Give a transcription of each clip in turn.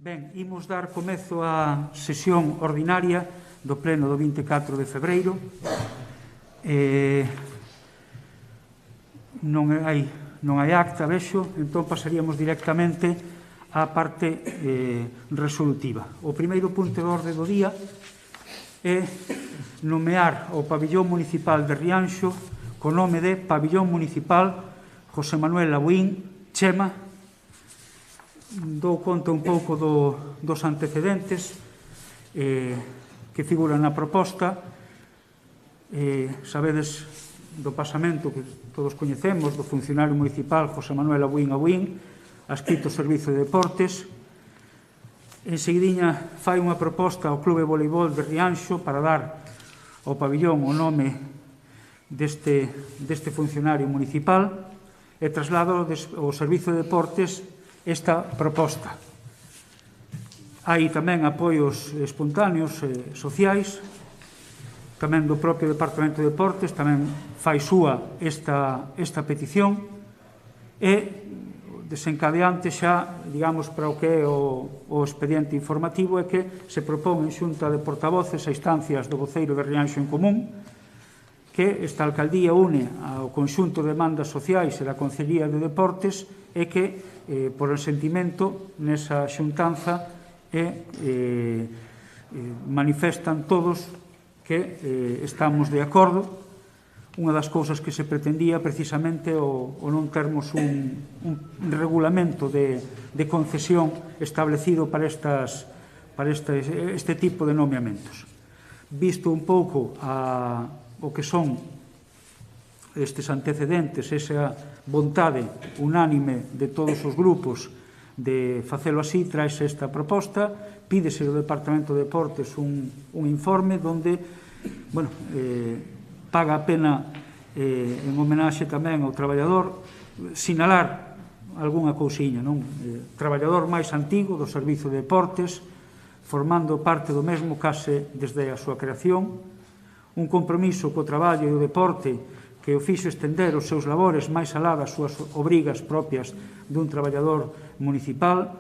Ben, imos dar comezo á sesión ordinaria do pleno do 24 de febreiro. Non hai acta, vexo, entón pasaríamos directamente á parte resolutiva. O primeiro punto de orde do día é nomear o pabillón municipal de Rianxo co nome de Pabillón Municipal José Manuel Abuín Chema. Dou conta un pouco dos antecedentes que figuran na proposta. Sabedes do pasamento que todos coñecemos do funcionario municipal José Manuel Abuín adscrito ao Servizo de Deportes. En seguidinha fai unha proposta ao Clube de Voleibol de Rianxo para dar ao pabillón o nome deste funcionario municipal e traslado ao Servizo de Deportes esta proposta. Hai tamén apoios espontáneos sociais, tamén do propio Departamento de Deportes, tamén fai súa esta petición e desencadeante xa, digamos, para o que é o expediente informativo é que se propón en xunta de portavoces a instancias do voceiro de Rianxo en Común que esta alcaldía une ao conxunto de demandas sociais e da Concellería de Deportes e que por el sentimento nesa xuntanza manifestan todos que estamos de acordo. Unha das cousas que se pretendía precisamente o non termos un regulamento de concesión establecido para este tipo de nomeamentos. Visto un pouco o que son estes antecedentes, esa vontade unánime de todos os grupos de facelo así, traese esta proposta, pídese ao Departamento de Deportes un informe donde, paga a pena en homenaxe tamén ao traballador sinalar algunha cousiña, non? Traballador máis antigo do Servizo de Deportes, formando parte do mesmo case desde a súa creación, un compromiso co traballo e o deporte que o fixo estender os seus labores máis alá das súas obrigas propias dun traballador municipal,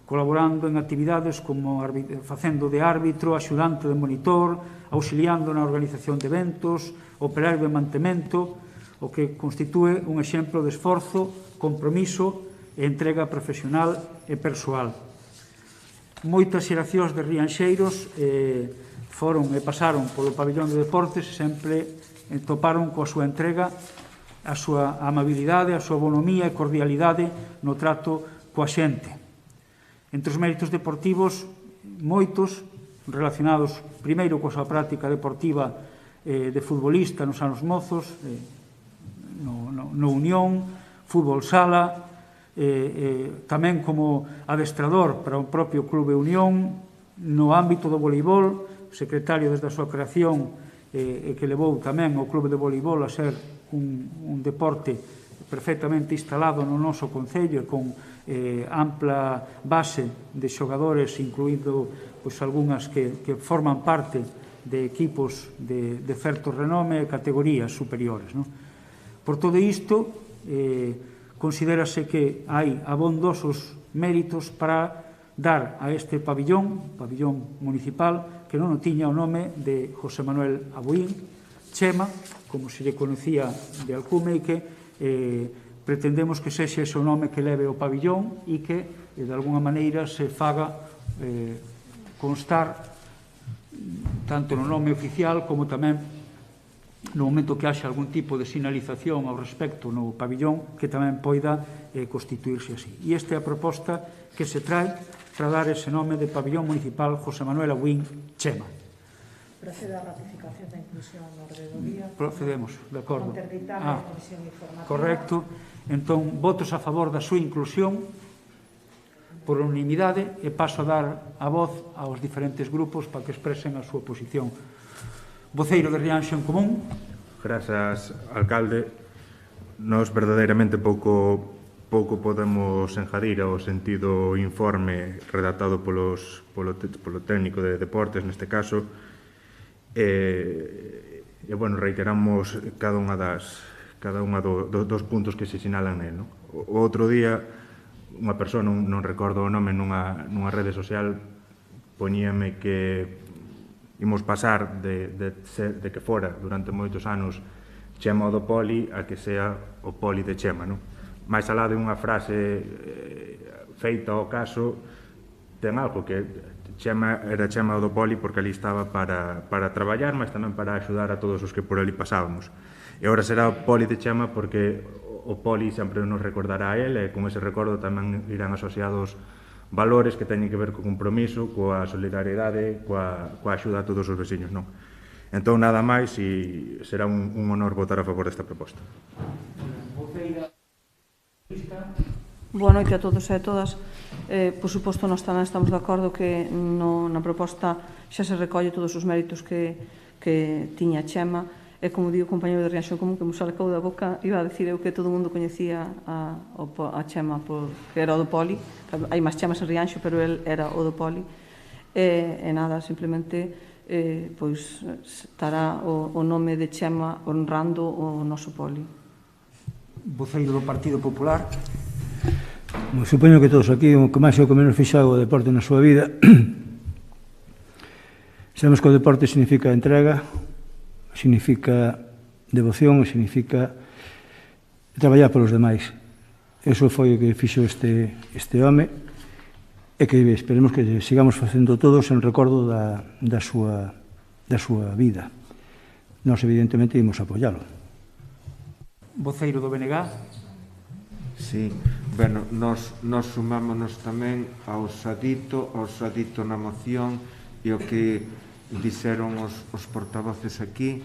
colaborando en actividades como facendo de árbitro, axudante de monitor, auxiliando na organización de eventos, operario de mantemento, o que constitúe un exemplo de esforzo, compromiso e entrega profesional e persoal. Moitas xeracións de rianxeiros foron e pasaron polo pabillón de deportes e sempre toparon coa súa entrega, a súa amabilidade, a súa bonomía e cordialidade no trato coa xente. Entre os méritos deportivos, moitos relacionados primeiro coa súa práctica deportiva de futbolista nos anos mozos, no Unión, fútbol sala, tamén como adestrador para o propio Clube Unión, no ámbito do voleibol, secretario desde a súa creación e que levou tamén o Clube de Voleibol a ser un deporte perfectamente instalado no noso concello e con ampla base de xogadores, incluído algunhas que forman parte de equipos de certo renome e categorías superiores. Por todo isto, considérase que hai abondosos méritos para dar a este pabillón municipal, que non tiña o nome de José Manuel Abuín Chema, como se lle conocía de alcume, e que pretendemos que sexe ese o nome que leve o pabillón e que, de alguna maneira, se faga constar tanto no nome oficial como tamén no momento que haxa algún tipo de sinalización ao respecto no pabillón que tamén poida constituirse así. E esta é a proposta que se trae para dar ese nome de Pabillón Municipal José Manuel Abuín Chema. Procede a ratificación da inclusión no orde do día. Procedemos, de acordo. Interdictar a comisión informativa. Correcto. Entón, votos a favor da súa inclusión por unanimidade e paso a dar a voz aos diferentes grupos para que expresen a súa posición. Voceiro de Rianxo en Común. Grazas, alcalde. Nos verdadeiramente pouco podemos enjadir ao sentido informe redactado polo técnico de deportes neste caso reiteramos cada unha dos puntos que se sinalan nel. O outro día unha persona, non recordo o nome, nunha rede social poñíame que imos pasar de que fora durante moitos anos Chema do Poli a que sea o Poli de Chema, non? Mais alá de unha frase feita ao caso, ten algo que Chema era Chema do Poli porque ali estaba para traballar, mas tamén para axudar a todos os que por ali pasábamos. E agora será o Poli de Chema porque o Poli sempre nos recordará a él, e con ese recordo tamén irán asociados valores que teñen que ver co compromiso, coa solidariedade, coa axuda a todos os veciños, non? Entón, nada máis, e será un honor votar a favor desta proposta. Boa noite a todos e a todas. Por suposto, nós tamén estamos de acordo que na proposta xa se recolle todos os méritos que tiña Chema, e como digo o compañero de Rianxo en Común, que me salcou da boca, iba a dicir eu que todo o mundo coñecía a Chema que era o do Poli. Hai máis Chemas en Rianxo, pero el era o do Poli. E nada, simplemente pois estará o nome de Chema honrando o noso Poli. Voceiro do Partido Popular. Supoño que todos aquí, o que máis e o que menos fixado o deporte na súa vida. Sabemos que o deporte significa entrega, significa devoción e significa traballar polos demais. Eso foi o que fixo este home, e que esperemos que sigamos facendo todos en recordo da súa vida. Nós, evidentemente, imos apoialo. Voceiro do BNG. Sí, bueno, nós sumámonos tamén ao sadito na moción e o que dixeron os portavoces aquí.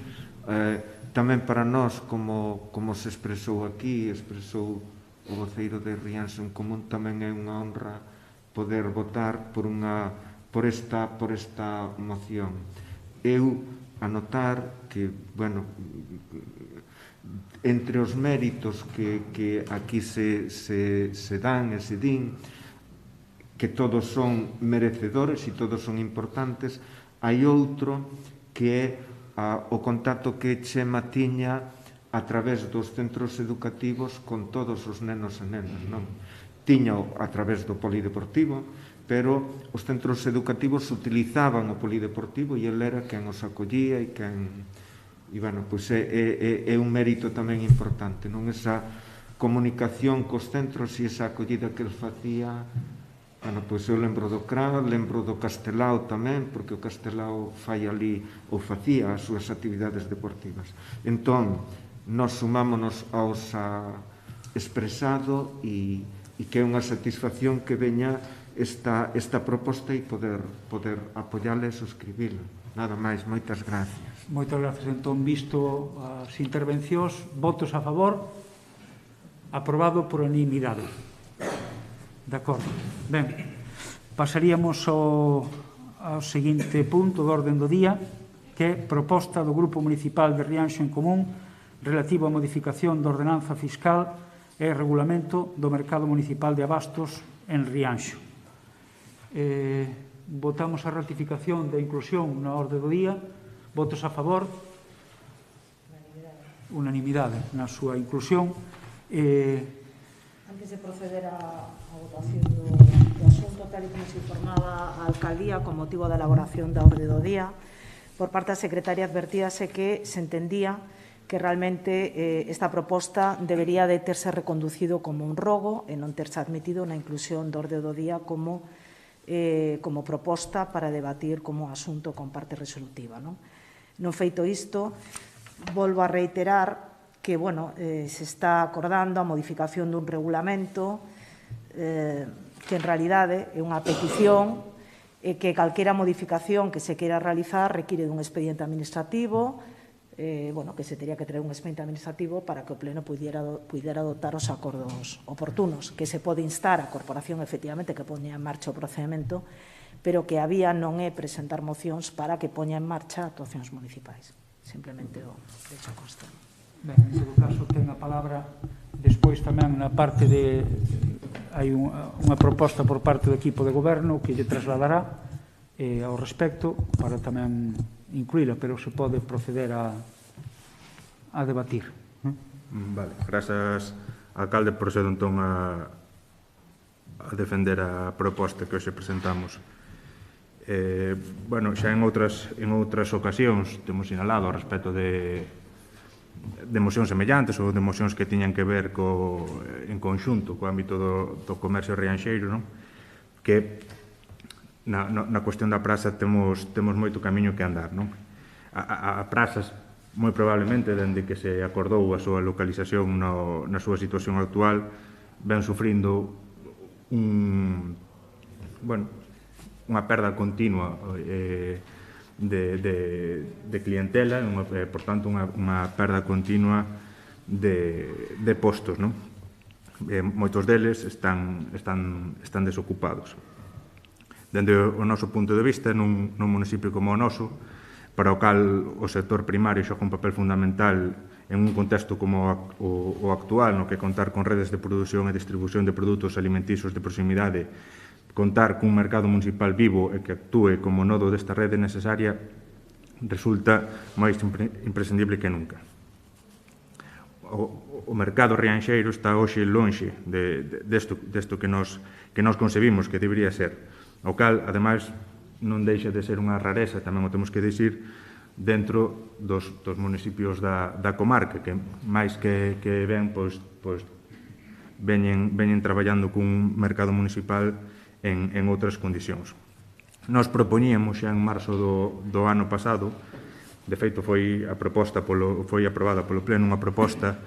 Tamén para nós, como se expresou aquí, expresou o voceiro de Rianxo en Común, tamén é unha honra poder votar por esta moción. Eu anotar que, bueno, entre os méritos que aquí se dan e se din, que todos son merecedores e todos son importantes, hai outro que é o contacto que Chema tiña a través dos centros educativos con todos os nenos e nenas, non? Tiña a través do polideportivo, pero os centros educativos utilizaban o polideportivo e ele era quen os acollía e quen... E, bueno, pois é un mérito tamén importante, non? Esa comunicación cos centros e esa acollida que ele facía. Bueno, pois eu lembro do CRA, lembro do Castelao tamén, porque o Castelao fai ali, ou facía as súas actividades deportivas. Entón, nós sumámonos aos expresado e que é unha satisfacción que veña esta proposta e poder apoiarla e suscribila. Nada máis, moitas gracias. Moitas gracias. Entón, visto as intervencións, votos a favor, aprobado por unanimidade. De acordo. Ben, pasaríamos ao seguinte punto do orden do día, que é proposta do Grupo Municipal de Rianxo en Común relativo á modificación da ordenanza fiscal e regulamento do mercado municipal de abastos en Rianxo. Votamos a ratificación da inclusión na orde do día. Votos a favor? Unanimidade na súa inclusión. Antes de proceder a votación do asunto, tal e como se informaba a Alcaldía con motivo da elaboración da orde do día, por parte da Secretaria advertíase que se entendía que realmente esta proposta debería de terse reconducido como un rogo e non terse admitido na inclusión da orde do día como proposta para debatir como asunto con parte resolutiva. Non feito isto, volvo a reiterar que se está acordando a modificación dun regulamento que en realidade é unha petición e que calquera modificación que se queira realizar require dun expediente administrativo, que se teria que traer un expediente administrativo para que o Pleno puidera adoptar os acordos oportunos, que se pode instar a Corporación efectivamente que poña en marcha o procedimento, pero que a vía non é presentar mocións para que poña en marcha actuacións municipais. Simplemente o hecho consta. Ben, en todo caso, ten a palabra despois tamén na parte de... Hai unha proposta por parte do equipo de goberno que lle trasladará ao respecto para tamén incluíla, pero se pode proceder a debatir. Vale, grazas, alcalde, procedo entón a defender a proposta que hoxe presentamos. Bueno, xa en outras ocasións temos sinalado ao respecto de mocións semellantes ou de mocións que tiñan que ver en conxunto co ámbito do comercio rianxeiro, non? Que na cuestión da praza temos moito camiño que andar, non? A prazas, moi probablemente, dende que se acordou a súa localización na súa situación actual, ven sufrindo unha perda continua de clientela, por tanto, unha perda continua de postos, non? Moitos deles están desocupados. Dende o noso punto de vista, nun municipio como o noso, para o cal o sector primario xoga un papel fundamental en un contexto como o actual, no que contar con redes de produción e distribución de produtos alimenticios de proximidade, contar cun mercado municipal vivo e que actúe como nodo desta rede necesaria, resulta máis imprescindible que nunca. O mercado rianxeiro está hoxe lonxe desto que nos concebimos que debería ser, o cal, ademais, non deixa de ser unha rareza, tamén o temos que dicir, dentro dos municipios da comarca, que máis que ben, pois veñen traballando cun mercado municipal en outras condicións. Nos propoñíamos xa en marzo do ano pasado, de feito foi aprobada polo Pleno unha proposta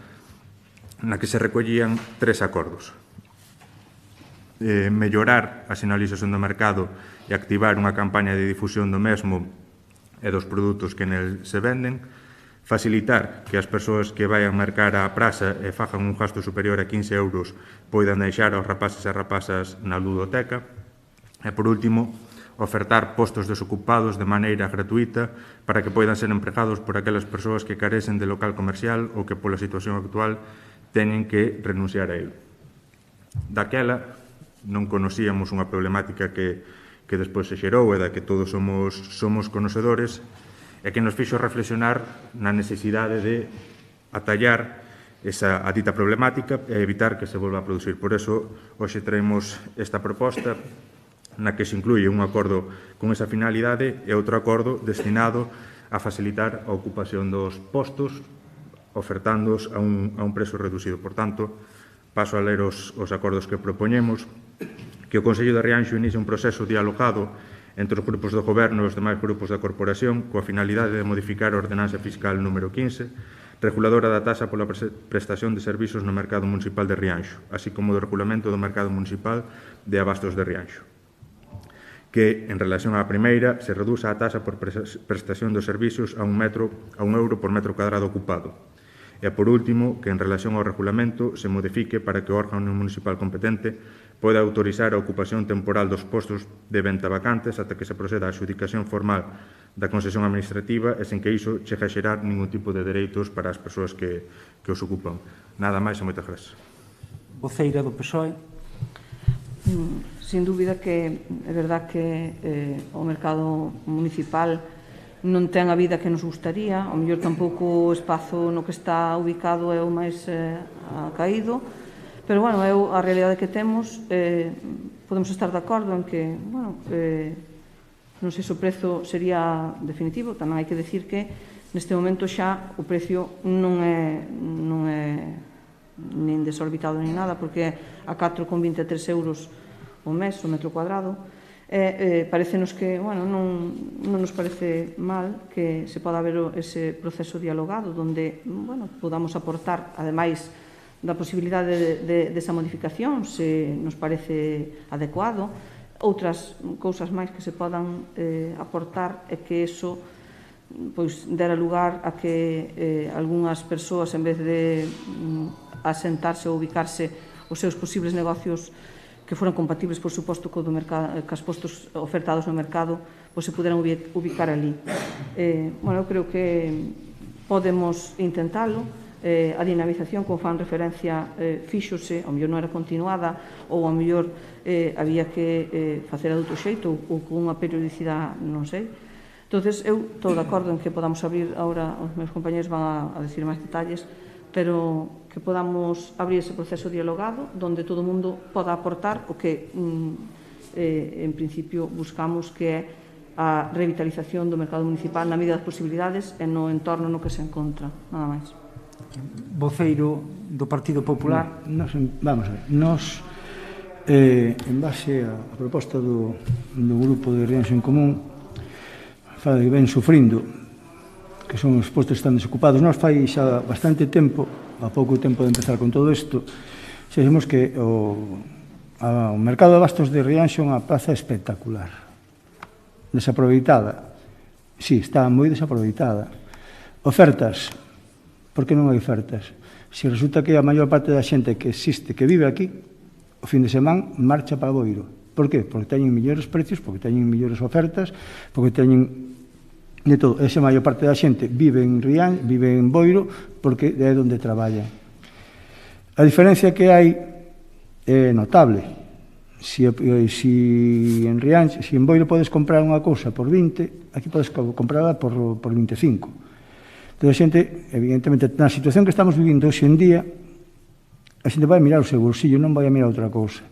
na que se recollían 3 acordos. Mellorar a sinalización do mercado e activar unha campaña de difusión do mesmo e dos produtos que nel se venden, facilitar que as persoas que vayan mercar á praza e fagan un gasto superior a 15 euros poidan deixar aos rapaces e rapazas na ludoteca, e, por último, ofertar postos desocupados de maneira gratuita para que poidan ser empregados por aquelas persoas que carecen de local comercial ou que, pola situación actual, teñen que renunciar a ele. Daquela, non conocíamos unha problemática que despois se xerou e da que todos somos conocedores e que nos fixo reflexionar na necesidade de atallar a dita problemática e evitar que se volva a producir. Por eso, hoxe traemos esta proposta na que se incluye un acordo con esa finalidade e outro acordo destinado a facilitar a ocupación dos postos ofertándoos a un prezo reducido. Por tanto, paso a ler os acordos que propoñemos. Que o Consello de Rianxo inicie un proceso dialogado entre os grupos do Goberno e os demais grupos da Corporación coa finalidade de modificar a Ordenanza Fiscal número 15, reguladora da taxa pola prestación de servizos no mercado municipal de Rianxo, así como do regulamento do mercado municipal de abastos de Rianxo. Que, en relación á primeira, se reduza a taxa por prestación dos servizos a 1 euro por metro cuadrado ocupado. E, por último, que en relación ao regulamento se modifique para que o órgano municipal competente poda autorizar a ocupación temporal dos postos de venta vacantes ata que se proceda á adxudicación formal da concesión administrativa e sen que iso chegue a xerar ningún tipo de dereitos para as persoas que os ocupan. Nada máis e moitas gracias. Voceira do PSOE. Sin dúbida que é verdad que o mercado municipal non ten a vida que nos gustaría, ao mellor tampouco o espazo no que está ubicado é o máis acaído, pero, bueno, é a realidade que temos. Podemos estar de acordo en que, bueno, non sei se o prezo sería definitivo, tamén hai que decir que neste momento xa o precio non é nin desorbitado nin nada, porque é a 4,23 euros o mes, o metro cuadrado. Parecenos que, bueno, non nos parece mal que se poda haber ese proceso dialogado onde, bueno, podamos aportar, ademais da posibilidade desa modificación, se nos parece adecuado, outras cousas máis que se podan aportar e que eso pois dera lugar a que algunhas persoas, en vez de asentarse ou ubicarse os seus posibles negocios que foran compatibles, por suposto, co os postos ofertados no mercado, pois se puderan ubicar ali. Bueno, eu creo que podemos intentalo. A dinamización, como fan referencia, fíxose, ao mellor non era continuada, ou ao mellor había que facer a doutro xeito, ou con unha periodicidade, non sei. Entón, eu estou de acordo en que podamos abrir, agora os meus compañeros van a decir máis detalles, pero que podamos abrir ese proceso dialogado onde todo o mundo poda aportar o que en principio buscamos, que é a revitalización do mercado municipal na medida das posibilidades e no entorno no que se encontra, nada máis. Voceiro do Partido Popular. Vamos a ver, en base á proposta do grupo de Rianxo en Común, fala de que ven sufrindo, que son os postos que están desocupados. Nós fai xa bastante tempo, a pouco tempo de empezar con todo isto, xa vimos que o mercado de abastos de Rianxo é unha praza espectacular, desaproveitada. Sí, está moi desaproveitada. Ofertas, por que non hai ofertas? Se resulta que a maior parte da xente que existe, que vive aquí, o fin de semana marcha para Boiro. Por que? Porque teñen millores precios, porque teñen millores ofertas, porque teñen de todo. Esa maior parte da xente vive en Boiro porque é onde traballan. A diferencia que hai é notable. Si en Boiro podes comprar unha cousa por 20, aquí podes comprarla por 25. Entón, a xente, evidentemente, na situación que estamos vivindo hoxe en día, a xente vai mirar o seu bolsillo, non vai a mirar outra cousa.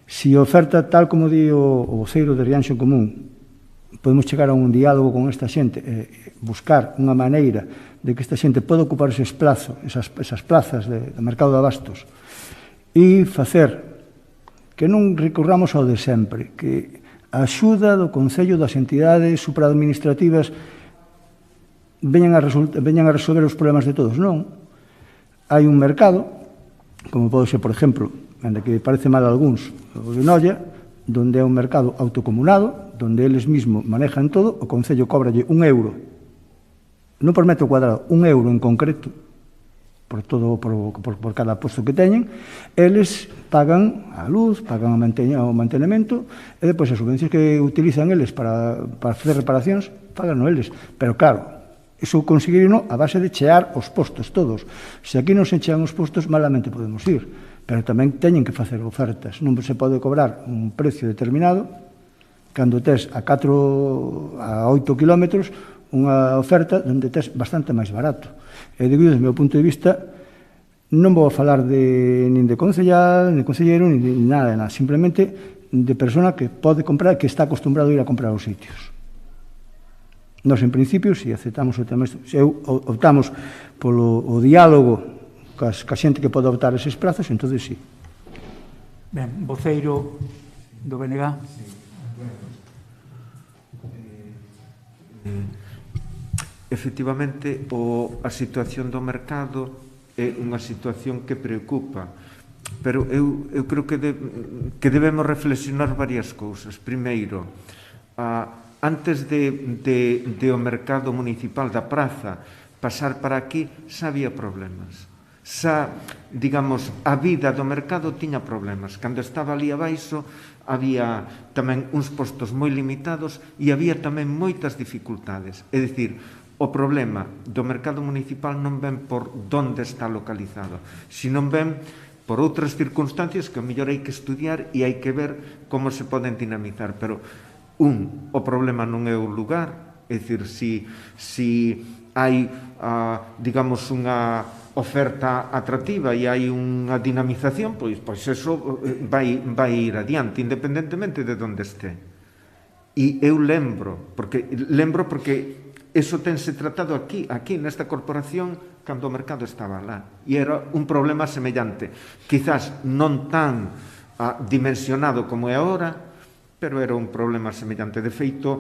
Si oferta, tal como di o voceiro de Rianxo en Común, podemos chegar a un diálogo con esta xente, buscar unha maneira de que esta xente poda ocupar esas plazas do mercado de abastos e facer que non recurramos ao de sempre, que a axuda do Concello, das entidades supraadministrativas veñan a resolver os problemas de todos. Non. Hai un mercado, como pode ser, por exemplo, onde que parece mal a algúns, o de Noia, donde é un mercado autocomunado, donde eles mesmos manejan todo, o Concello cobralle €1, non por metro cuadrado, €1 en concreto, por cada posto que teñen, eles pagan a luz, pagan o mantenimento, e depois as subvencións que utilizan eles para facer reparacións, pagan eles. Pero claro, iso conseguiron a base de chear os postos todos. Se aquí non se chean os postos, malamente podemos ir. Pero tamén teñen que facer ofertas. Non se pode cobrar un precio determinado cando tes a 8 kilómetros unha oferta onde tes bastante máis barato. E debido, desde o meu punto de vista, non vou a falar nin de concellal, nin de concelleiro, nin nada, simplemente de persona que pode comprar, que está acostumbrado a ir a comprar aos sitios. Nós, en principio, se aceptamos o tema, se optamos polo diálogo ca xente que pode optar eses prazos, entón, sí. Ben, voceiro do BNG. Efectivamente, a situación do mercado é unha situación que preocupa, pero eu creo que debemos reflexionar varias cousas. Primeiro, antes de o mercado municipal da praza pasar para aquí, xa había problemas. Xa, digamos, a vida do mercado tiña problemas. Cando estaba ali abaixo, había tamén uns postos moi limitados e había tamén moitas dificultades. É dicir, o problema do mercado municipal non ven por onde está localizado, sino ven por outras circunstancias que ao mellor hai que estudiar e hai que ver como se poden dinamizar. Pero, o problema non é o lugar, é dicir, si hai, digamos, unha oferta atractiva e hai unha dinamización, pois eso vai ir adiante, independentemente de onde este. E eu lembro, porque eso tense tratado aquí, nesta corporación, cando o mercado estaba lá. E era un problema semellante. Quizás non tan dimensionado como é agora, pero era un problema semellante. De feito,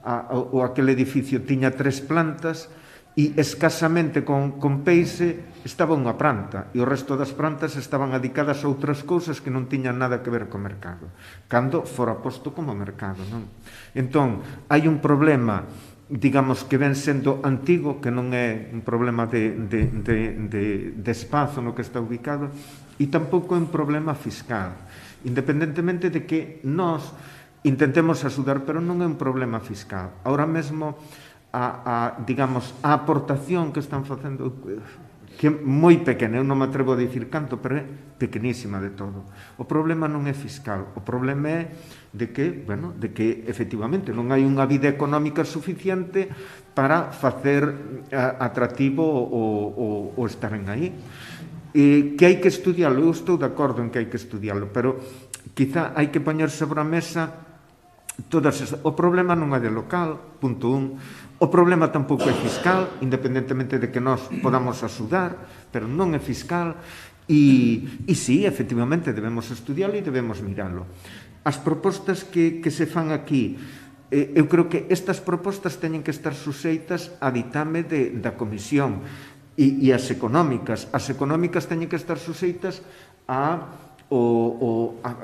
aquel edificio tiña 3 plantas e escasamente con peixe estaba unha planta e o resto das plantas estaban adicadas a outras cousas que non tiñan nada que ver co mercado, cando fora posto como mercado, non? Entón, hai un problema, digamos, que ven sendo antigo, que non é un problema de espazo no que está ubicado, e tampouco é un problema fiscal, independentemente de que nós intentemos axudar, pero non é un problema fiscal. Ahora mesmo, digamos, a aportación que están facendo, que é moi pequena, eu non me atrevo a dicir canto, pero é pequenísima de todo. O problema non é fiscal, o problema é de que efectivamente non hai unha vida económica suficiente para facer atractivo o estaren aí. Que hai que estudiarlo, eu estou de acordo en que hai que estudiarlo, pero quizá hai que poñer sobre a mesa todas esas. O problema non é de local, punto 1. O problema tampouco é fiscal, independentemente de que nós podamos axudar, pero non é fiscal. E sí, efectivamente, debemos estudiarlo e debemos mirarlo. As propostas que se fan aquí, eu creo que estas propostas teñen que estar suxeitas a ditame da comisión e as económicas. As económicas teñen que estar suxeitas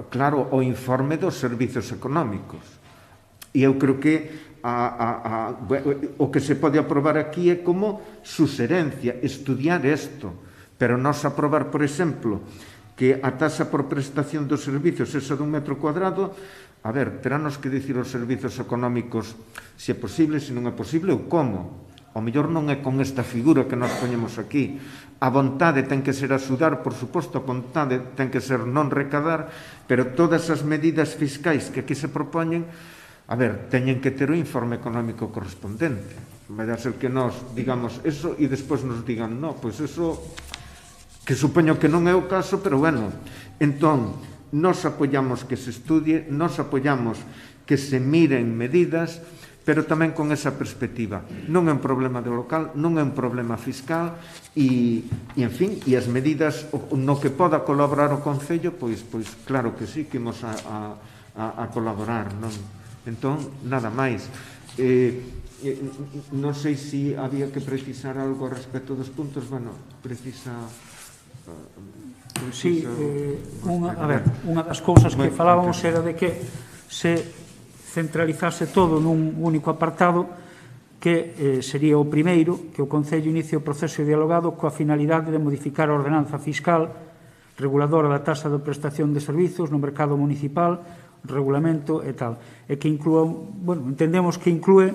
claro, o informe dos servizos económicos. E eu creo que o que se pode aprobar aquí é como suxerencia, estudiar isto, pero non aprobar, por exemplo, que a taxa por prestación dos servizos esa dun metro cuadrado, a ver, teranos que dicir os servizos económicos se é posible, se non é posible ou como. O mellor non é con esta figura que nos poñemos aquí. A vontade ten que ser axudar, por suposto, a vontade ten que ser non recadar, pero todas as medidas fiscais que aquí se propoñen, a ver, teñen que ter o informe económico correspondente. Vai a ser que nós digamos eso e despois nos digan, no, pois eso, que supoño que non é o caso, pero bueno, entón, nos apoiamos que se estudie, nos apoiamos que se miren medidas, pero tamén con esa perspectiva. Non é un problema de local, non é un problema fiscal e en fin, e as medidas no que poda colaborar o Concello, pois claro que sí, que imos a colaborar, non? Entón, nada máis. Non sei se había que precisar algo a respecto dos puntos. Bueno, precisa... Sí, unha das cousas que falábamos era de que se centralizase todo nun único apartado que sería o primeiro, que o Concello inicie o proceso dialogado coa finalidade de modificar a ordenanza fiscal reguladora da taxa de prestación de servizos no mercado municipal, regulamento e tal, e que inclúa, bueno, entendemos que inclúe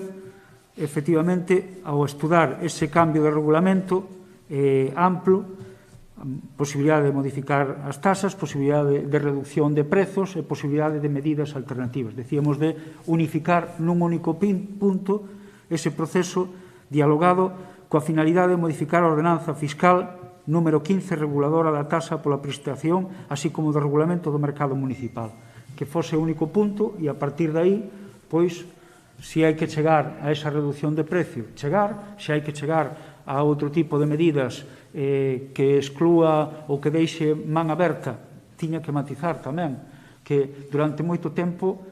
efectivamente ao estudar ese cambio de regulamento amplo, posibilidade de modificar as tasas, posibilidade de reducción de prezos e posibilidade de medidas alternativas. Decíamos de unificar nun único punto ese proceso dialogado coa finalidade de modificar a ordenanza fiscal número 15 reguladora da taxa pola prestación, así como do regulamento do mercado municipal. Que fose o único punto e a partir de aí, pois, se hai que chegar a esa reducción de precio, chegar, se hai que chegar a outro tipo de medidas que exclúa ou que deixe man aberta, tiña que matizar tamén, que durante moito tempo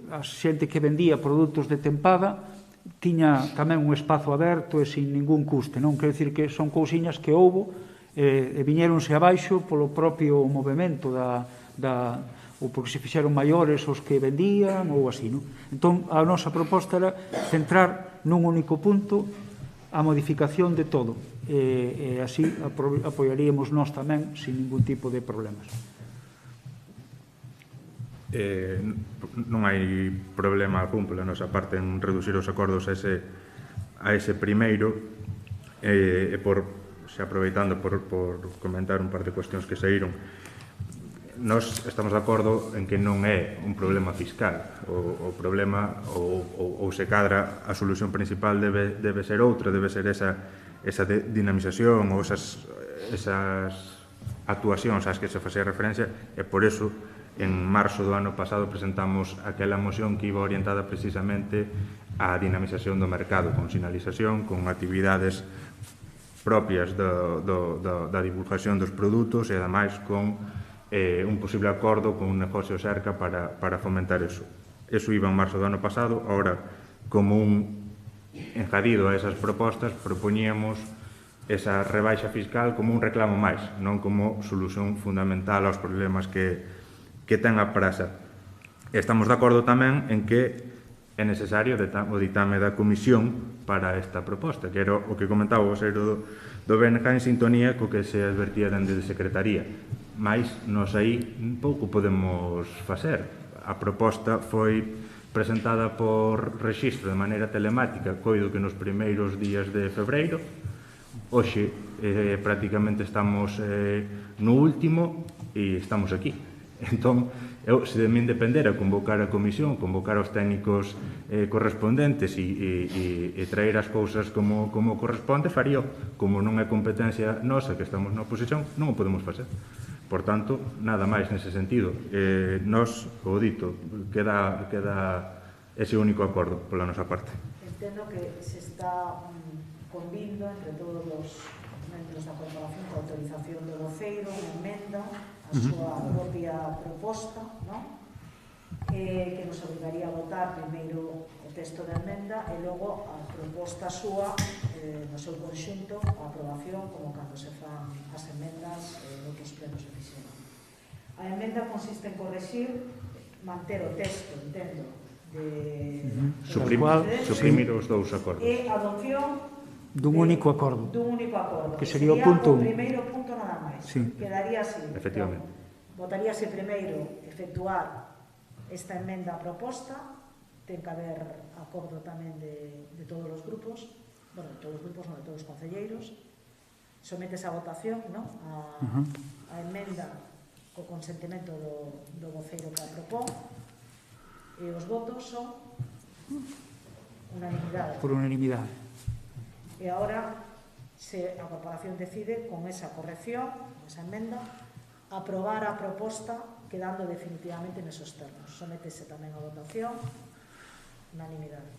a xente que vendía produtos de tempada tiña tamén un espazo aberto e sin ningún custe, non? Quero dicir que son cousiñas que houbo e viñeronse abaixo polo propio movimento ou porque se fixeron maiores os que vendían ou así, non? Entón, a nosa proposta era centrar nun único punto a modificación de todo e así apoiaríamos nós tamén sin ningún tipo de problemas. Non hai problema algún pola nosa parte en reducir os acordos a ese primeiro e aproveitando por comentar un par de cuestións que saíron. Nós estamos de acordo en que non é un problema fiscal. O problema, ou se cadra, a solución principal debe ser outra, debe ser esa dinamización ou esas actuacións ás que se facía referencia, e por eso, en marzo do ano pasado, presentamos aquela moción que iba orientada precisamente á dinamización do mercado, con sinalización, con actividades propias da divulgación dos produtos e, ademais, con un posible acordo con un negocio cerca para fomentar eso. Eso iba en marzo do ano pasado. Ahora, como un engadido a esas propostas, propoñíamos esa rebaixa fiscal como un reclamo máis, non como solución fundamental aos problemas que ten a praza. Estamos de acordo tamén en que é necesario o ditame da Comisión para esta proposta, que era o que comentaba o voceiro do BNG en sintonía co que se advertía dende de Secretaría. Mais nos aí pouco podemos facer. A proposta foi presentada por rexistro de maneira telemática, coido que nos primeiros días de febreiro. Hoxe prácticamente estamos no último e estamos aquí. Entón, se de min dependera convocar a comisión, convocar os técnicos correspondentes e traer as cousas como corresponde, faría. Como non é competencia nosa que estamos na oposición, non o podemos facer. Por tanto, nada máis nese sentido. Nos, o dito, queda ese único acordo pola nosa parte. Entendo que se está convindo entre todos os membros da corporación con autorización do voceiro, unha emenda a súa propia proposta, non? Que nos obligaría a votar primeiro o texto da emenda e logo a proposta súa no seu conxunto, a aprobación, como cando se fan as emendas outros plenos de fixeron. A emenda consiste en correxir, manter o texto, entendo, suprimir os dous acordos. E adopción dun único acordo. Dun único acordo. Que sería o punto 1. O primeiro punto nada máis. Sí. Quedaría así. Efectivamente. Votaríase primeiro efectuar esta emenda proposta, ten que haber acordo tamén de todos os grupos, bueno, de todos os grupos, non de todos os concelleiros, sometes a votación, non? A emenda co consentimento do voceiro que a propón, e os votos son unanimidade. Por unanimidade. E agora, se a corporación decide, con esa corrección, con esa emenda, aprobar a proposta quedando definitivamente nesos termos. Sométese tamén a votación, unanimidade.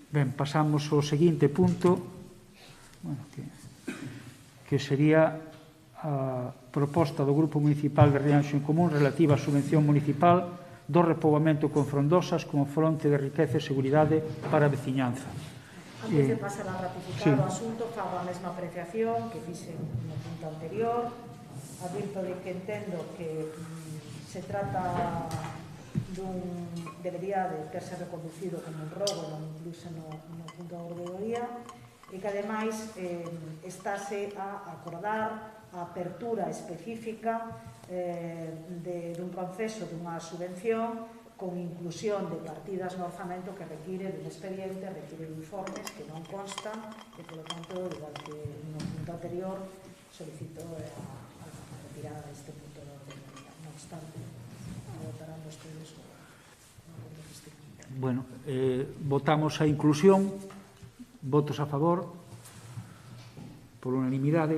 Ben, pasamos ao seguinte punto, bueno, que sería a proposta do Grupo Municipal de Rianxo en Común relativa á subvención municipal do repoboamento con frondosas como fonte de riqueza e seguridade para a veciñanza. Antes de pasar a ratificar o asunto, fago a mesma apreciación que fixen no punto anterior. Advirto de que entendo que se trata debería de terse reconducido como un robo, non incluso no punto de ordenadoría, e que ademais estáse a acordar a apertura específica dun proceso dunha subvención con inclusión de partidas no orzamento que require dun expediente, require de informes que non constan e, polo tanto, igual que no punto anterior, solicito a retirada deste punto de ordenadoría. Non obstante, votarán vostedes o acordo deste punto. Bueno, votamos a inclusión, votos a favor, por unanimidade.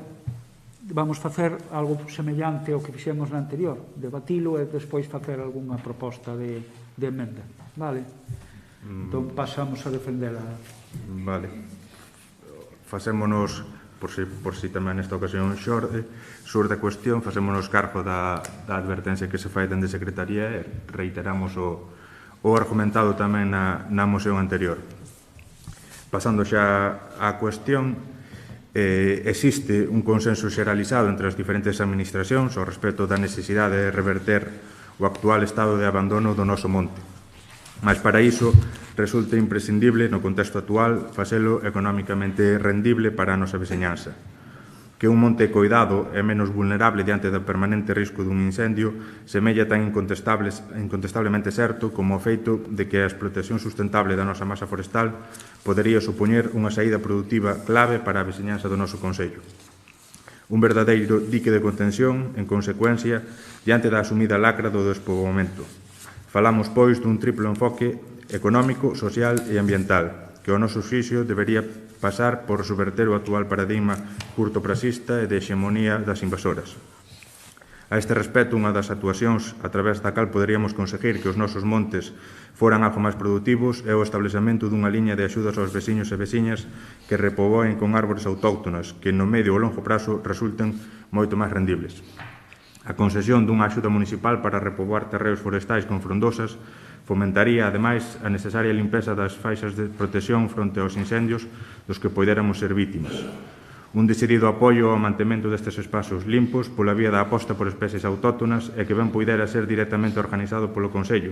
Vamos facer algo semellante ao que fixemos na anterior, debatilo e despois facer algunha proposta de emenda. Vale? Entón pasamos a defender a... Vale. Facémonos, por si tamén nesta ocasión xorde, surda a cuestión, facémonos cargo da advertencia que se fai dende Secretaría e reiteramos o argumentado tamén na moción anterior. Pasando xa á cuestión, existe un consenso xeralizado entre as diferentes administracións ao respecto da necesidade de reverter o actual estado de abandono do noso monte. Mas para iso resulta imprescindible no contexto actual facelo economicamente rendible para a nosa veciñanza. Que un monte coidado é menos vulnerable diante do permanente risco dun incendio semella tan incontestablemente certo como o feito de que a explotación sustentable da nosa masa forestal podería supoñer unha saída produtiva clave para a veciñanza do noso concello. Un verdadeiro dique de contención, en consecuencia, diante da asumida lacra do despoboamento. Falamos, pois, dun triplo enfoque económico, social e ambiental, que ao noso xuízo debería pasar por subverter o actual paradigma curtoprasista e de hexemonía das invasoras. A este respecto, unha das actuacións a través da cal poderíamos conseguir que os nosos montes foran algo máis productivos é o establecemento dunha liña de axudas aos veciños e veciñas que repoboen con árbores autóctonas que no medio ou longo prazo resulten moito máis rendibles. A concesión dunha axuda municipal para repoboar terreos forestais con frondosas fomentaría, ademais, a necesaria limpeza das faixas de protección fronte aos incendios dos que poidéramos ser vítimas. Un decidido apoio ao mantemento destes espazos limpos pola vía da aposta por especies autóctonas e que ben poidera ser directamente organizado polo Concello,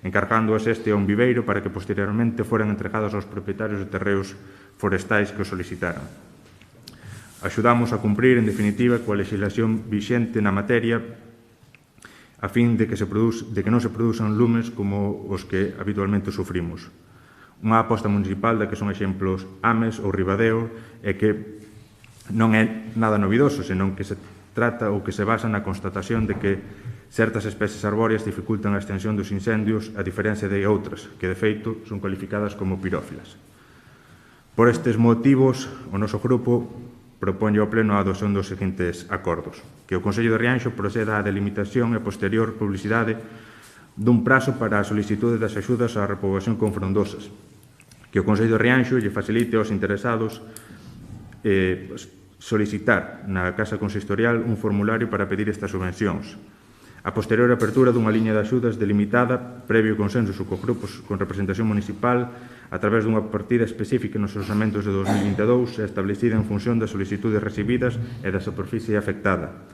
encargándoas este a un viveiro para que posteriormente foran entregados aos propietarios de terreos forestais que o solicitaran. Axudamos a cumprir, en definitiva, coa legislación vixente na materia a fin de que non se produzan lumes como os que habitualmente sufrimos. unha aposta municipal da que son exemplos Ames ou Ribadeo e que non é nada novidoso, senón que se trata ou que se basa na constatación de que certas especies arbóreas dificultan a extensión dos incendios a diferencia de outras, que de feito son cualificadas como pirófilas. Por estes motivos, o noso grupo propoñe ao Pleno a adopción dos seguintes acordos: que o Concello de Rianxo proceda á delimitación e posterior publicidade dun prazo para a solicitude das axudas á repoboación con frondosas, que o Concello de Rianxo lle facilite aos interesados solicitar na Casa Consistorial un formulario para pedir estas subvencións. A posterior apertura dunha liña de axudas delimitada, previo consenso con grupos con representación municipal, a través dunha partida específica nos orzamentos de 2022 e establecida en función das solicitudes recibidas e da superficie afectada.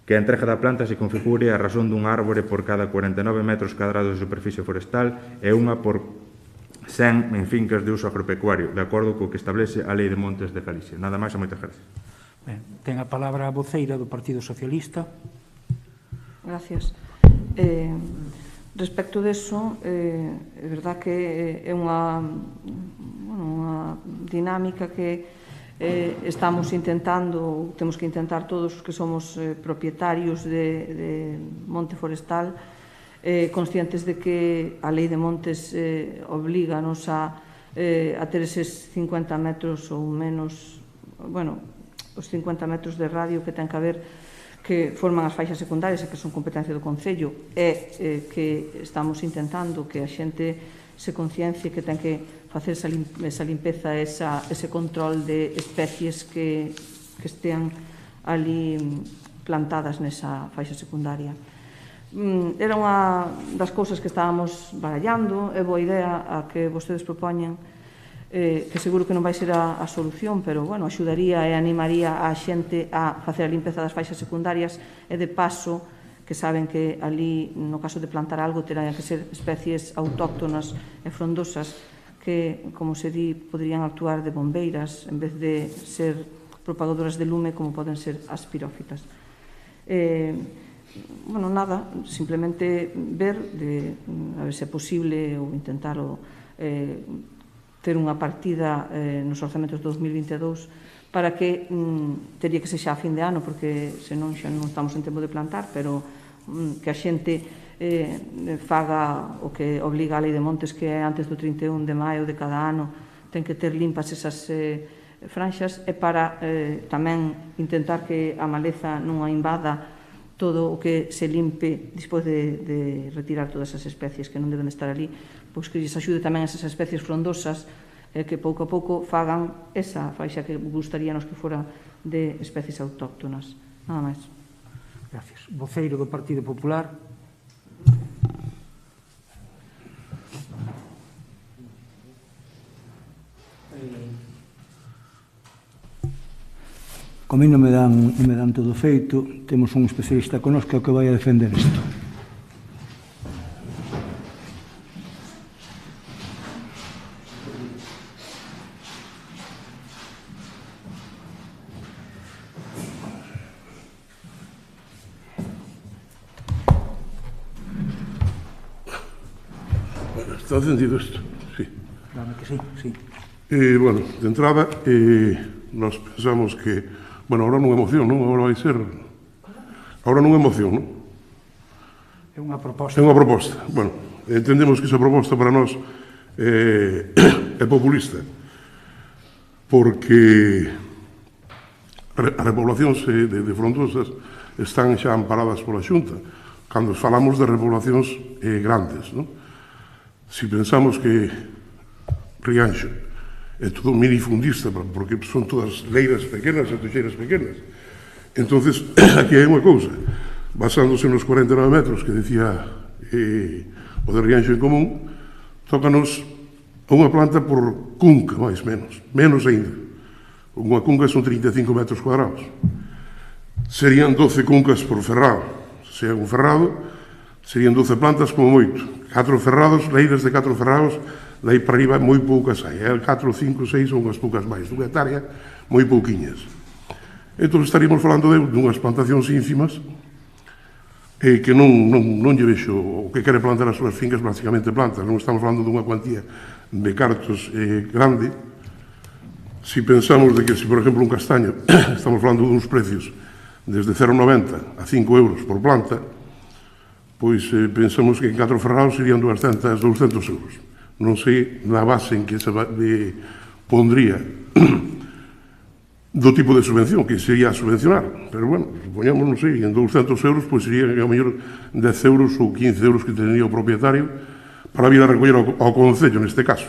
Que a entrega da planta se configure a razón dun árbore por cada 49 metros cadrados de superficie forestal e unha por 100 en fincas de uso agropecuario, de acordo co que establece a Lei de Montes de Galicia. Nada máis e moitas gracias. Ben, ten a palabra a voceira do Partido Socialista. Gracias. Respecto deso, é verdad que é unha dinámica que estamos intentando, temos que intentar todos os que somos propietarios de monte forestal, conscientes de que a Lei de Montes oblíganos a ter eses 50 metros ou menos, bueno, os 50 metros de radio que ten que haber, que forman as faixas secundarias e que son competencia do Concello, e que estamos intentando que a xente se conciencie que ten que facer esa limpeza, ese control de especies que estean ali plantadas nesa faixa secundaria. Era unha das cousas que estábamos barallando. É boa idea a que vostedes propoñen, que seguro que non vai ser a solución, pero, bueno, axudaría e animaría a xente a facer a limpeza das faixas secundarias e, de paso, que saben que ali, no caso de plantar algo, terán que ser especies autóctonas e frondosas que, como se di, poderían actuar de bombeiras en vez de ser propagadoras de lume como poden ser as pirófitas. Bueno, nada, simplemente ver a ver se é posible ou intentar ter unha partida nos orzamentos de 2022 para que teria que ser xa a fin de ano, porque senón xa non estamos en tempo de plantar, pero que a xente faga o que obliga a Lei de Montes, que é antes do 31 de maio de cada ano ten que ter limpas esas franxas, e para tamén intentar que a maleza non a invada todo o que se limpe despois de retirar todas as especies que non deben estar ali, pois que lles axude tamén esas especies frondosas que pouco a pouco fagan esa faixa que gustaríanos que fora de especies autóctonas. Nada máis. Gracias. Voceiro do Partido Popular. Como non me dan todo feito, temos un especialista connosco que vai a defender isto. Bueno, está encendido isto, sí. Dame que sí, sí. Bueno, de entrada, nós pensamos que bueno, ahora non é moción, non? Agora vai ser... Agora non é moción, non? É unha proposta. É unha proposta. Bueno, entendemos que esa proposta para nós é populista, porque as repoblacións de frondosas están xa amparadas pola Xunta, cando falamos de repoblacións grandes, non? Si pensamos que Rianxo é todo minifundista, porque son todas leiras pequenas e toxeiras pequenas. Entonces, aquí hai unha cousa, basándose nos 49 metros que decía o de Rianxo en común, tócanos unha planta por cunca, máis menos ainda. Unha cunca son 35 metros cuadrados. Serían 12 cuncas por ferrado. Se é un ferrado, serían 12 plantas como moito. 4 ferrados, leiras de 4 ferrados, daí para arriba moi poucas hai, 4, 5, 6 son unhas poucas máis, dunha hectárea, moi pouquiñas. Entón estaríamos falando dunhas plantacións ínfimas que non lle vexo o que quere plantar as súas fincas, basicamente plantas. Non estamos falando dunha cuantía de cartos grande. Si pensamos de que, si por exemplo un castaño, estamos falando duns precios desde 0,90 a 5 euros por planta, pois pensamos que en 4 ferrados serían 200 euros. Non sei na base en que se pondría do tipo de subvención que sería a subvencionar, pero bueno, supoñamos, non sei, en 200 euros pois sería a mellor 10 euros ou 15 euros que tendría o propietario para vir a recoller ao Concello neste caso.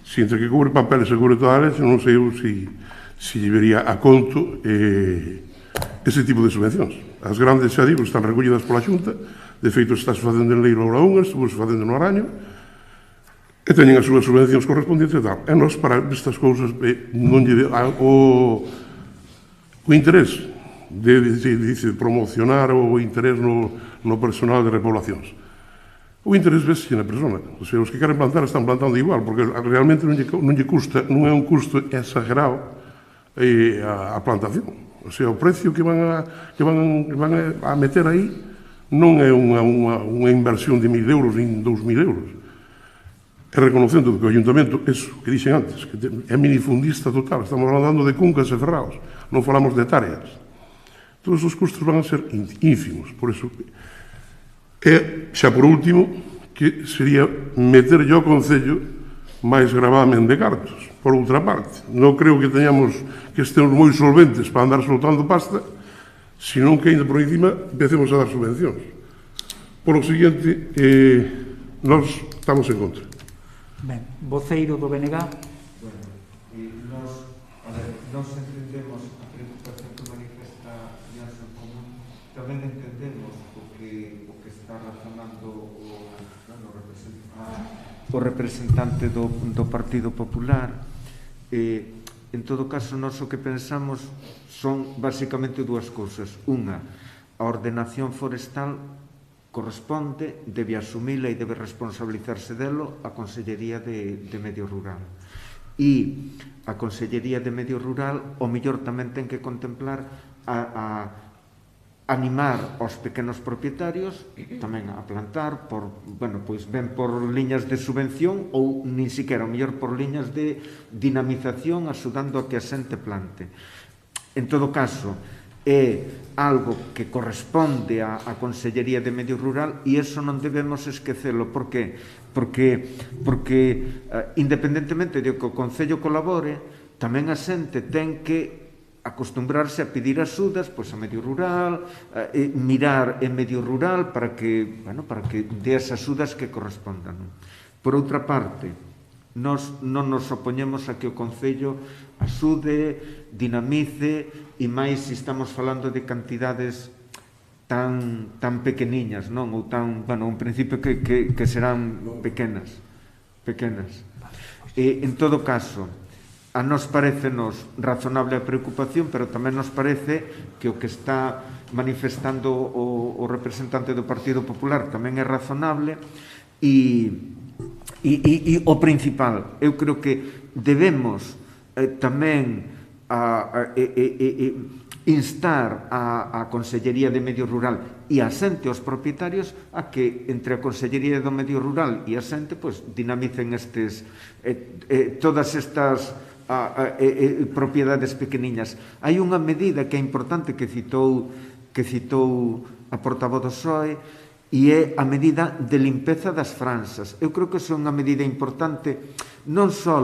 Si entre que cubre papeles e cubre toda a leche, non sei se llevería a conto ese tipo de subvencións. As grandes, xa digo, están recollidas pola Xunta, de feito está facendo en Leiro ahora unha, estuvo facendo no Araño, e teñen as súas subvencións correspondientes e tal. E nós, para estas cousas, non lle o interés de promocionar o interés no personal de repoblacións. O interés vese na persona. O sea, os que queren plantar están plantando igual, porque realmente non lle custa, non é un custo exagerado a plantación. O sea, o precio que van a meter aí non é unha inversión de 1.000 euros nin 2.000 euros. E reconocendo que o Ayuntamento, eso que dixen antes, que é minifundista total, estamos falando de cuncas e ferrados, non falamos de hectáreas. Todos os custos van a ser ínfimos, por eso. E, xa por último, que sería meter ao Concello máis gravamen de cartos, por outra parte. Non creo que teñamos que estemos moi solventes para andar soltando pasta, senón que, ainda por encima, empecemos a dar subvencións. Por lo seguinte, nós estamos en contra. Ben, voceiro do BNG. Bueno, nós entendemos a preocupación que manifesta Alianza Común, tamén entendemos o que está razonando o representante do Partido Popular. En todo caso, nós o que pensamos son basicamente dúas cousas. Unha, a ordenación forestal corresponde, debe asumila e debe responsabilizarse delo a Consellería de Medio Rural. E a Consellería de Medio Rural, o mellor tamén ten que contemplar a animar aos pequenos propietarios tamén a plantar, pois ben por liñas de subvención ou nin siquiera, o mellor por liñas de dinamización, axudando a que a xente plante. En todo caso, é algo que corresponde á Consellería de Medio Rural e iso non debemos esquecelo. Por qué? Porque independentemente de que o Concello colabore, tamén a xente ten que acostumbrarse a pedir axudas pois a Medio Rural, mirar en Medio Rural para que dé as axudas que correspondan. Por outra parte, nós non nos opoñemos a que o Concello axude, dinamice, e máis se estamos falando de cantidades tan pequeniñas, non? Ou tan, un principio que serán pequenas. En todo caso, a nos parecenos razonable a preocupación, pero tamén nos parece que o que está manifestando o representante do Partido Popular tamén é razonable e o principal, eu creo que debemos tamén instar a Consellería de Medio Rural e a xente, os propietarios, a que entre a Consellería do Medio Rural e a xente dinamicen todas estas propiedades pequeniñas. Hai unha medida que é importante que citou a portavoz do PSOE e é a medida de limpeza das franxas. Eu creo que é unha medida importante non só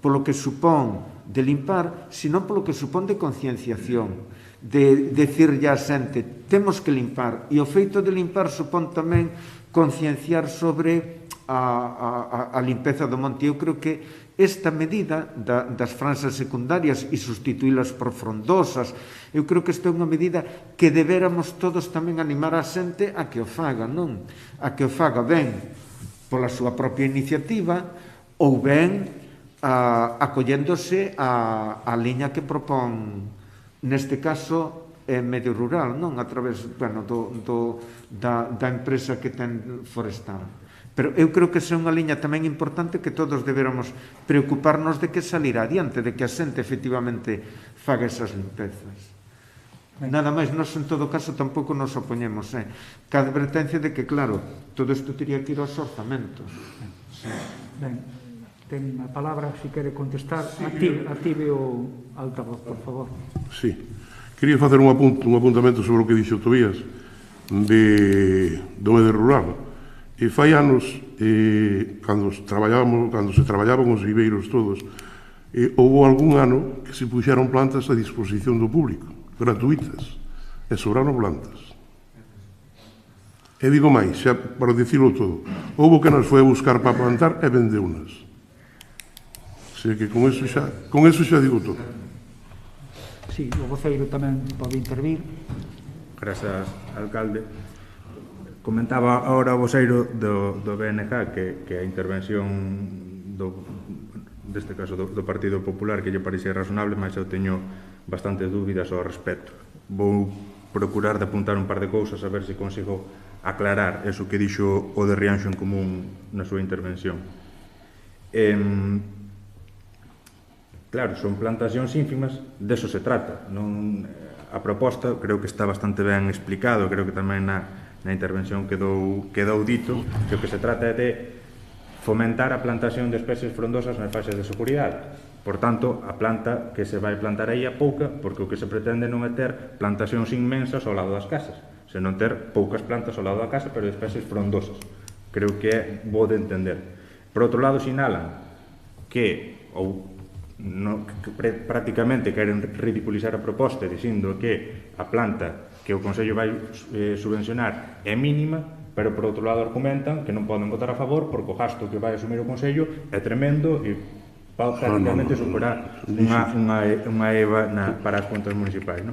polo que supón de limpar, sino polo que supón de concienciación, de decirlle á xente, temos que limpar, e o feito de limpar supón tamén concienciar sobre a limpeza do monte. Eu creo que esta medida das franxas secundarias e sustituílas por frondosas, eu creo que esta é unha medida que deberamos todos tamén animar a xente a que o faga, non? A que o faga ben pola súa propia iniciativa ou ben acollendose a liña que propón, neste caso, Medio Rural, non? A través da empresa que ten forestal. Pero eu creo que é unha liña tamén importante que todos deberamos preocuparnos de que salirá adiante, de que a xente efectivamente faga esas limpezas. Nada máis, nós en todo caso tampouco nos opoñemos, ca advertencia de que, claro, todo isto teria que ir aos orzamentos. Ben, ten a palabra, se quere contestar, active o altavoz, por favor. Sí. Quería facer un apuntamento sobre o que dixo Tobías do medio rural. E fai anos, cando se traballaban os viveiros todos, houve algún ano que se puxeron plantas a disposición do público, gratuitas, e sobraron plantas. E digo máis, xa para dicilo todo, houve que nas foi a buscar para plantar e vendeunas. O sea que con eso xa digo todo. Sí, o voceiro tamén pode intervir. Grazas, alcalde. Comentaba ahora o voceiro do BNG que a intervención deste caso do Partido Popular que lle parecía razonable, mas eu teño bastantes dúbidas ao respecto. Vou procurar de apuntar un par de cousas a ver se consigo aclarar eso que dixo o de Rianxo en Común na súa intervención. Claro, son plantacións ínfimas, deso se trata. A proposta creo que está bastante ben explicado, creo que tamén na intervención quedou dito que o que se trata é de fomentar a plantación de especies frondosas nas faixas de seguridade. Por tanto, a planta que se vai plantar aí é pouca, porque o que se pretende non é ter plantacións inmensas ao lado das casas, senón ter poucas plantas ao lado da casa, pero de especies frondosas. Creo que é bo de entender. Por outro lado, sinalan que prácticamente queren ridiculizar a proposta dicindo que a planta que o Consello vai subvencionar é mínima, pero por outro lado argumentan que non poden votar a favor porque o gasto que vai asumir o Consello é tremendo e prácticamente superar unha EVA para as contas municipais.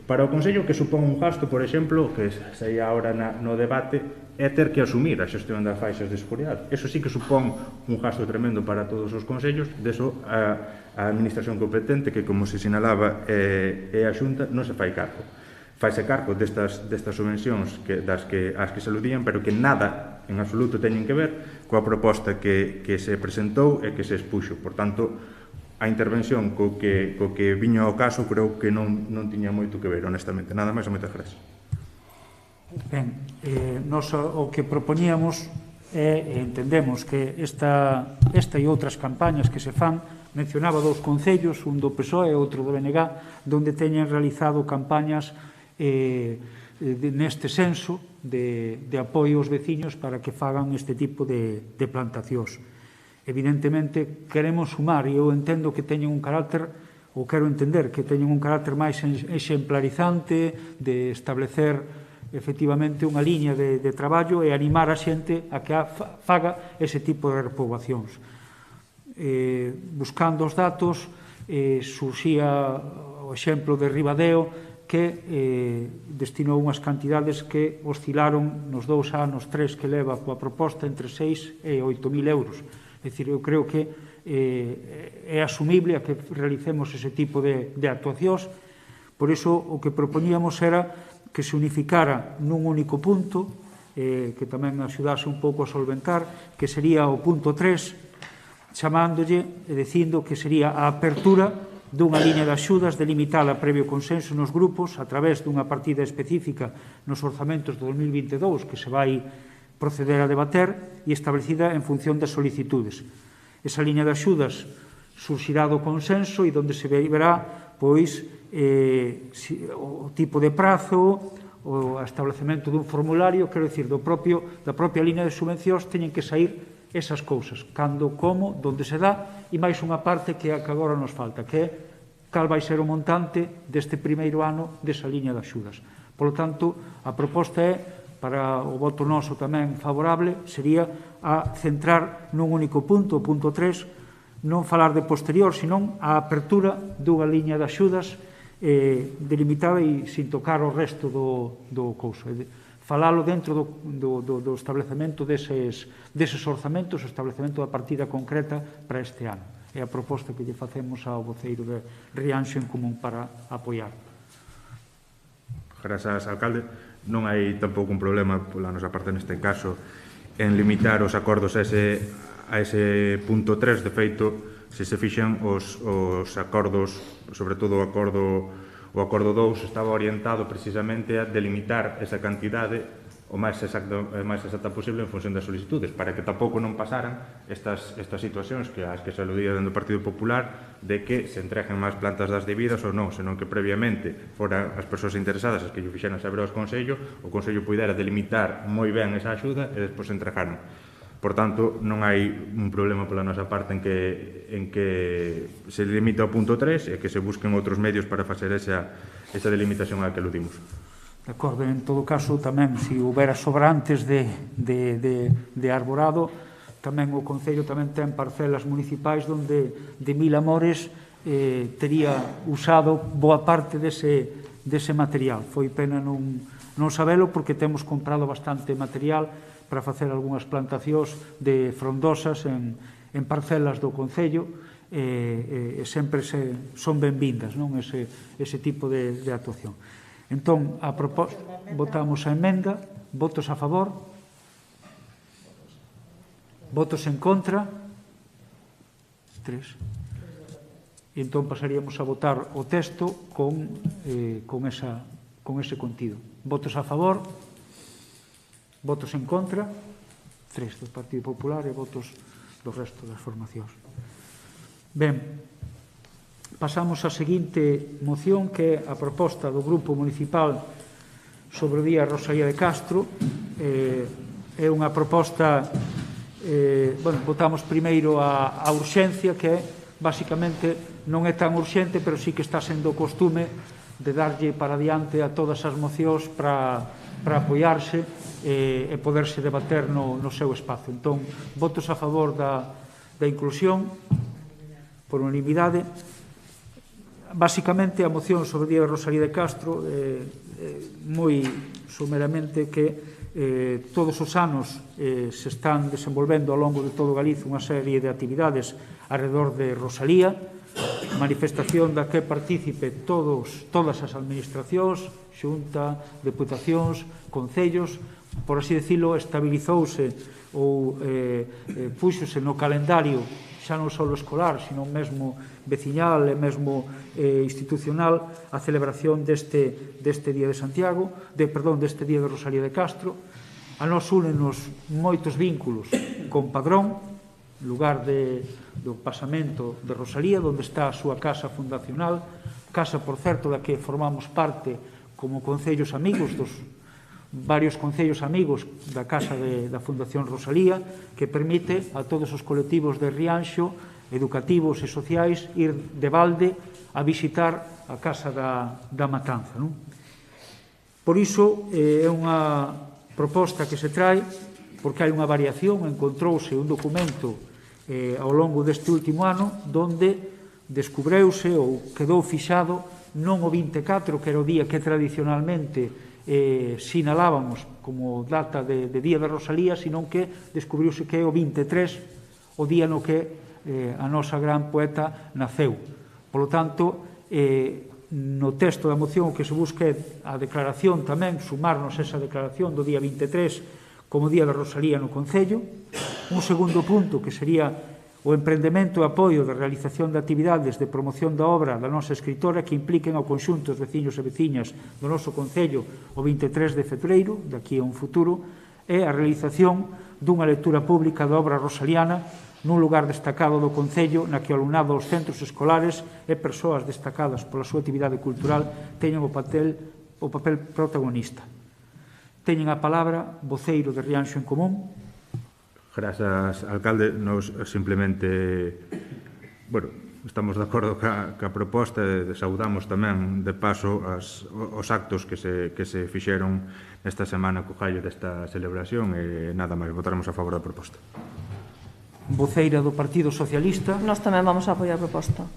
Para o Consello que supón un gasto, por exemplo, que saía agora no debate, é ter que asumir a xestión das faixas de seguridade. Eso sí que supón un gasto tremendo para todos os consellos, deso a administración competente, que como se sinalaba é a Xunta, non se fai cargo. Faise cargo destas subvencións ás que se aludían, pero que nada en absoluto teñen que ver coa proposta que se presentou e que se expuxo. Por tanto, a intervención co que viña ao caso creo que non tiña moito que ver, honestamente. Nada máis e moitas gracias. Ben, nos o que propoñíamos e entendemos que esta e outras campañas que se fan, mencionaba dous concellos, un do PSOE e outro do BNG, onde teñen realizado campañas neste senso de apoio aos veciños para que fagan este tipo de plantacións. Evidentemente, queremos sumar, e eu entendo que teñen un carácter, ou quero entender que teñen un carácter máis exemplarizante de establecer efectivamente unha liña de traballo e animar a xente a que faga ese tipo de repoboacións. Buscando os datos, surxía o exemplo de Ribadeo, que destinou unhas cantidades que oscilaron nos 2 anos, 3 que leva coa proposta entre 6 e 8.000 euros. É dicir, eu creo que é asumible a que realicemos ese tipo de actuacións. Por iso, o que propoñíamos era que se unificara nun único punto, que tamén axudase un pouco a solventar, que sería o punto 3, chamándolle e dicindo que sería a apertura dunha liña de axudas delimitada previo consenso nos grupos a través dunha partida específica nos orzamentos do 2022 que se vai proceder a debater e establecida en función das solicitudes. Esa liña de axudas surxirá do consenso e onde se verá pois o tipo de prazo, o establecemento dun formulario, quero dicir, da propia liña de subvencións teñen que sair esas cousas, cando, como, donde se dá, e máis unha parte que agora nos falta, que é cal vai ser o montante deste primeiro ano desa liña de axudas. Por lo tanto, a proposta é, para o voto noso tamén favorable, sería a centrar nun único punto, o punto 3, non falar de posterior, senón a apertura dunha liña de axudas delimitada e sin tocar o resto do couso. Falalo dentro do establecemento deses orzamentos, o establecemento da partida concreta para este ano. É a proposta que lle facemos ao voceiro de Rianxo en Común para apoiar. Grazas, alcalde. Non hai tampouco un problema pola nosa parte neste caso en limitar os acordos a ese punto 3. De feito, se se fixen os acordos, sobre todo o acordo 2, estaba orientado precisamente a delimitar esa cantidade o máis exacta posible en función das solicitudes, para que tampouco non pasaran estas situacións que as que se aludía dentro do Partido Popular de que se entreguen máis plantas das debidas ou non, senón que previamente foran as persoas interesadas as que lle fixeran saber ao Consello, o Consello pudera delimitar moi ben esa axuda e despois entregaran. Por tanto, non hai un problema pola nosa parte en que se limita o punto 3 e que se busquen outros medios para facer esa delimitación a que aludimos. De acordo, en todo caso, tamén, se houbera sobrantes de arborado, tamén o Concello tamén ten parcelas municipais onde de Mil Amores tería usado boa parte dese material. Foi pena non sabelo porque temos comprado bastante material para facer algunhas plantacións de frondosas en parcelas do Concello e sempre son benvindas ese tipo de actuación. Entón, votamos a emenda. Votos a favor? Votos en contra? 3. E entón pasaríamos a votar o texto con ese contido. Votos a favor? Votos en contra? 3 do Partido Popular e votos do resto das formacións. Ben, pasamos á seguinte moción, que é a proposta do Grupo Municipal sobre o Día Rosalía de Castro. É unha proposta, votamos primeiro a urxencia, que é, basicamente, non é tan urxente, pero sí que está sendo costume de darlle para diante a todas as mocións para apoiarse e poderse debater no seu espazo. Entón, votos a favor da inclusión por unanimidade. Basicamente, a moción sobre o Día de Rosalía de Castro, moi someramente, que todos os anos se están desenvolvendo ao longo de todo Galicia unha serie de actividades alrededor de Rosalía, manifestación da que participe todas as administracións, Xunta, Deputacións, Concellos, por así decirlo, estabilizouse ou puxose no calendario xa non só escolar, sino mesmo veciñal e mesmo institucional, a celebración deste Día de Santiago, deste Día de Rosalía de Castro. A nós únenos moitos vínculos con Padrón, lugar do pasamento de Rosalía, onde está a súa casa fundacional, casa, por certo, da que formamos parte como concellos amigos dos varios concellos amigos da Casa da Fundación Rosalía, que permite a todos os colectivos de Rianxo, educativos e sociais, ir de balde a visitar a Casa da Matanza. Por iso, é unha proposta que se trae, porque hai unha variación, encontrouse un documento ao longo deste último ano, donde descubreuse ou quedou fixado non o 24, que era o día que tradicionalmente sinalábamos como data de Día de Rosalía, sino que descubriuse que é o 23, o día no que a nosa gran poeta naceu. Por lo tanto, no texto da moción o que se busca é a declaración tamén, sumarnos esa declaración do día 23 como Día de Rosalía no Concello. Un segundo punto, que sería o emprendemento e apoio da realización de actividades de promoción da obra da nosa escritora que impliquen ao conxunto dos veciños e veciñas do noso Concello o 23 de febreiro, daqui a un futuro, e a realización dunha lectura pública da obra rosaliana nun lugar destacado do Concello, na que o alumnado dos centros escolares e persoas destacadas pola súa actividade cultural teñen o papel protagonista. Teñen a palabra voceiro de Rianxo en Común. Grazas, alcalde. Nos simplemente, estamos de acordo ca proposta e saudamos tamén de paso os actos que se fixeron esta semana co callo desta celebración e nada máis, votaremos a favor da proposta. Voceira do Partido Socialista. Nós tamén vamos a apoiar a proposta.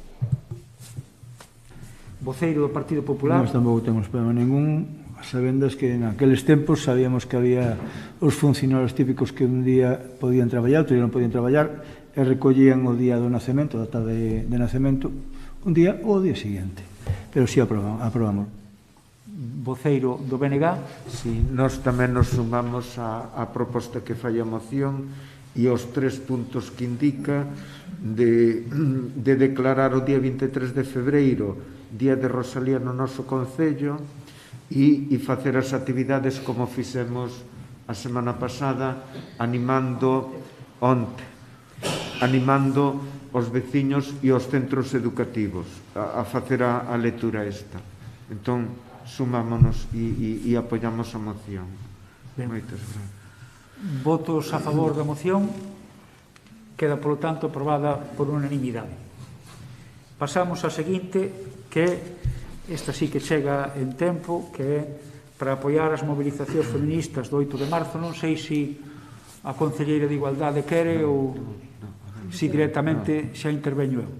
Voceiro do Partido Popular. Nós tampouco temos problema ningún, sabendas que naqueles tempos sabíamos que había os funcionarios típicos que un día podían traballar, outro día non podían traballar, e recollían o día do nacemento, data de nacemento, un día ou o día seguinte. Pero si aprobamos. Voceiro do BNG. Si, nós tamén nos sumamos a proposta que fai a moción e os 3 puntos que indica de declarar o día 23 de febreiro Día de Rosalía no noso Concello e facer as actividades como fixemos a semana pasada, animando os veciños e os centros educativos a facer a lectura esta. Entón, sumámonos e apoiamos a moción. Moitas gracias. Votos a favor da moción. Queda, polo tanto, aprobada por unanimidade. Pasamos á seguinte, que esta sí que chega en tempo, que é para apoiar as mobilizacións feministas do 8 de marzo. Non sei se a Concelleira de Igualdade quere ou se directamente xa interveño eu.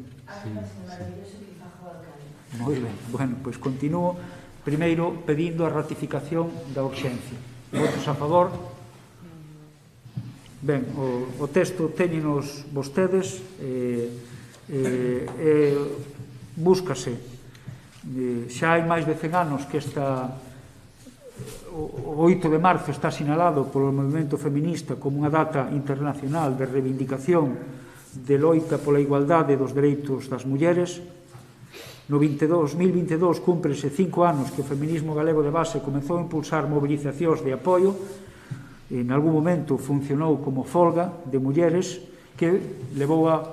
Moi ben. Bueno, pois continuo primeiro pedindo a ratificación da urxencia. Votos a favor? Ben, o texto téñenos vostedes, búscase. Xa hai máis de 100 anos que o 8 de marzo está sinalado polo movimento feminista como unha data internacional de reivindicación de loita pola igualdade dos dereitos das mulleres. No 2022 cúmprese 5 anos que o feminismo galego de base comezou a impulsar movilizacións de apoio. En algún momento funcionou como folga de mulleres que levou a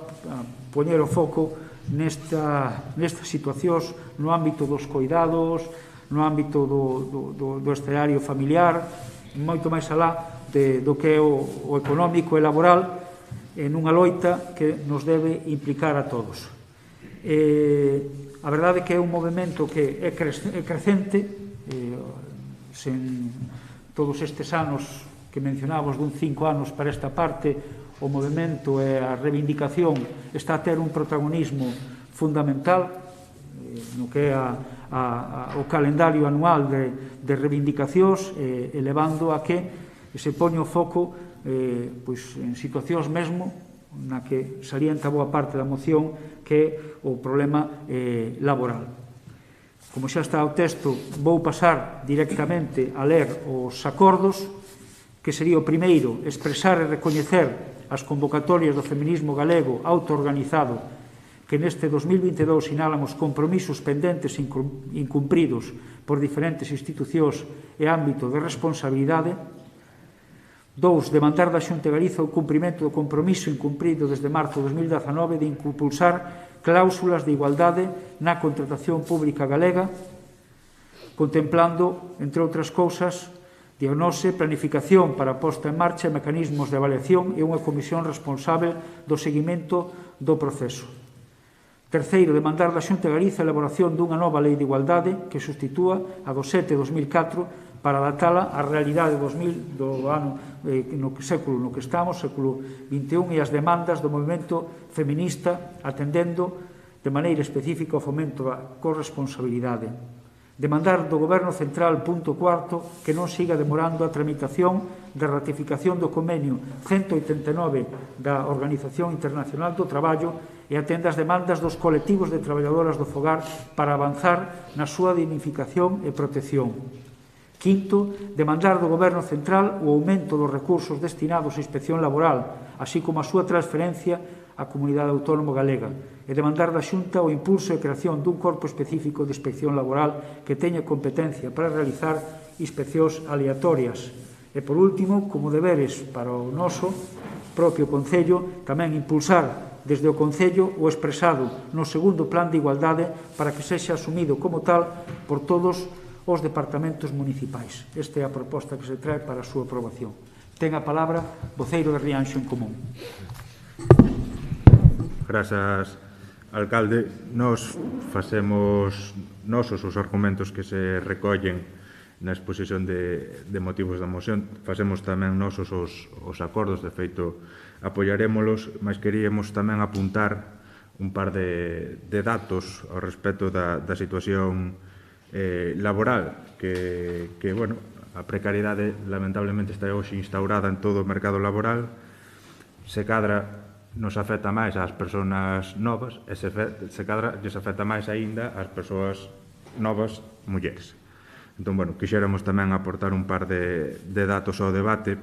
poñer o foco nestas situacións no ámbito dos coidados, no ámbito do escenario familiar, moito máis alá do que é o económico e laboral, en unha loita que nos debe implicar a todos. A verdade é que é un movimento que é crecente, sen todos estes anos que mencionamos dun 5 anos para esta parte, o movimento e a reivindicación está a ter un protagonismo fundamental no que é o calendario anual de reivindicacións, elevando a que se poña o foco en situacións mesmo na que salienta boa parte da moción, que é o problema laboral. Como xa está o texto, vou pasar directamente a ler os acordos, que sería o primeiro, expresar e recoñecer as convocatorias do feminismo galego autoorganizado, que neste 2022 sinalan os compromisos pendentes incumpridos por diferentes institucións e ámbito de responsabilidade. 2. Demandar da Xunta de Galiza o cumprimento do compromiso incumprido desde marzo de 2019 de impulsar cláusulas de igualdade na contratación pública galega, contemplando, entre outras cousas, diagnose, planificación para a posta en marcha, mecanismos de avaliación e unha comisión responsável do seguimento do proceso. 3. Demandar da Xunta de Galiza a elaboración dunha nova lei de igualdade que sustitúa a do 7/2004 para adaptala á realidade do ano no século no que estamos, século XXI, e as demandas do movimento feminista, atendendo de maneira específica o fomento da corresponsabilidade. Demandar do Goberno Central, punto 4, que non siga demorando a tramitación da ratificación do convenio 189 da Organización Internacional do Traballo e atenda as demandas dos colectivos de traballadoras do fogar para avanzar na súa dignificación e protección. 5. Demandar do Goberno Central o aumento dos recursos destinados á inspección laboral, así como a súa transferencia á Comunidade Autónoma Galega, e demandar da Xunta o impulso e creación dun corpo específico de inspección laboral que teña competencia para realizar inspeccións aleatorias. E, por último, como deberes para o noso propio Concello, tamén impulsar desde o Concello o expresado no segundo Plan de Igualdade para que sexa asumido como tal por todos os departamentos municipais. Esta é a proposta que se trae para a súa aprobación. Ten a palabra voceiro de Rianxo en Común. Grazas, alcalde. Nos facemos nosos os argumentos que se recollen na exposición de motivos da moción. Facemos tamén nosos os acordos, de feito, apoiarémolos, mas queríamos tamén apuntar un par de datos ao respecto da situación laboral, que bueno, a precariedade lamentablemente está hoxe instaurada en todo o mercado laboral. Se cadra nos afecta máis ás persoas novas e se cadra lles afecta máis aínda ás persoas novas mulleres. Entón, bueno, quixéramos tamén aportar un par de datos ao debate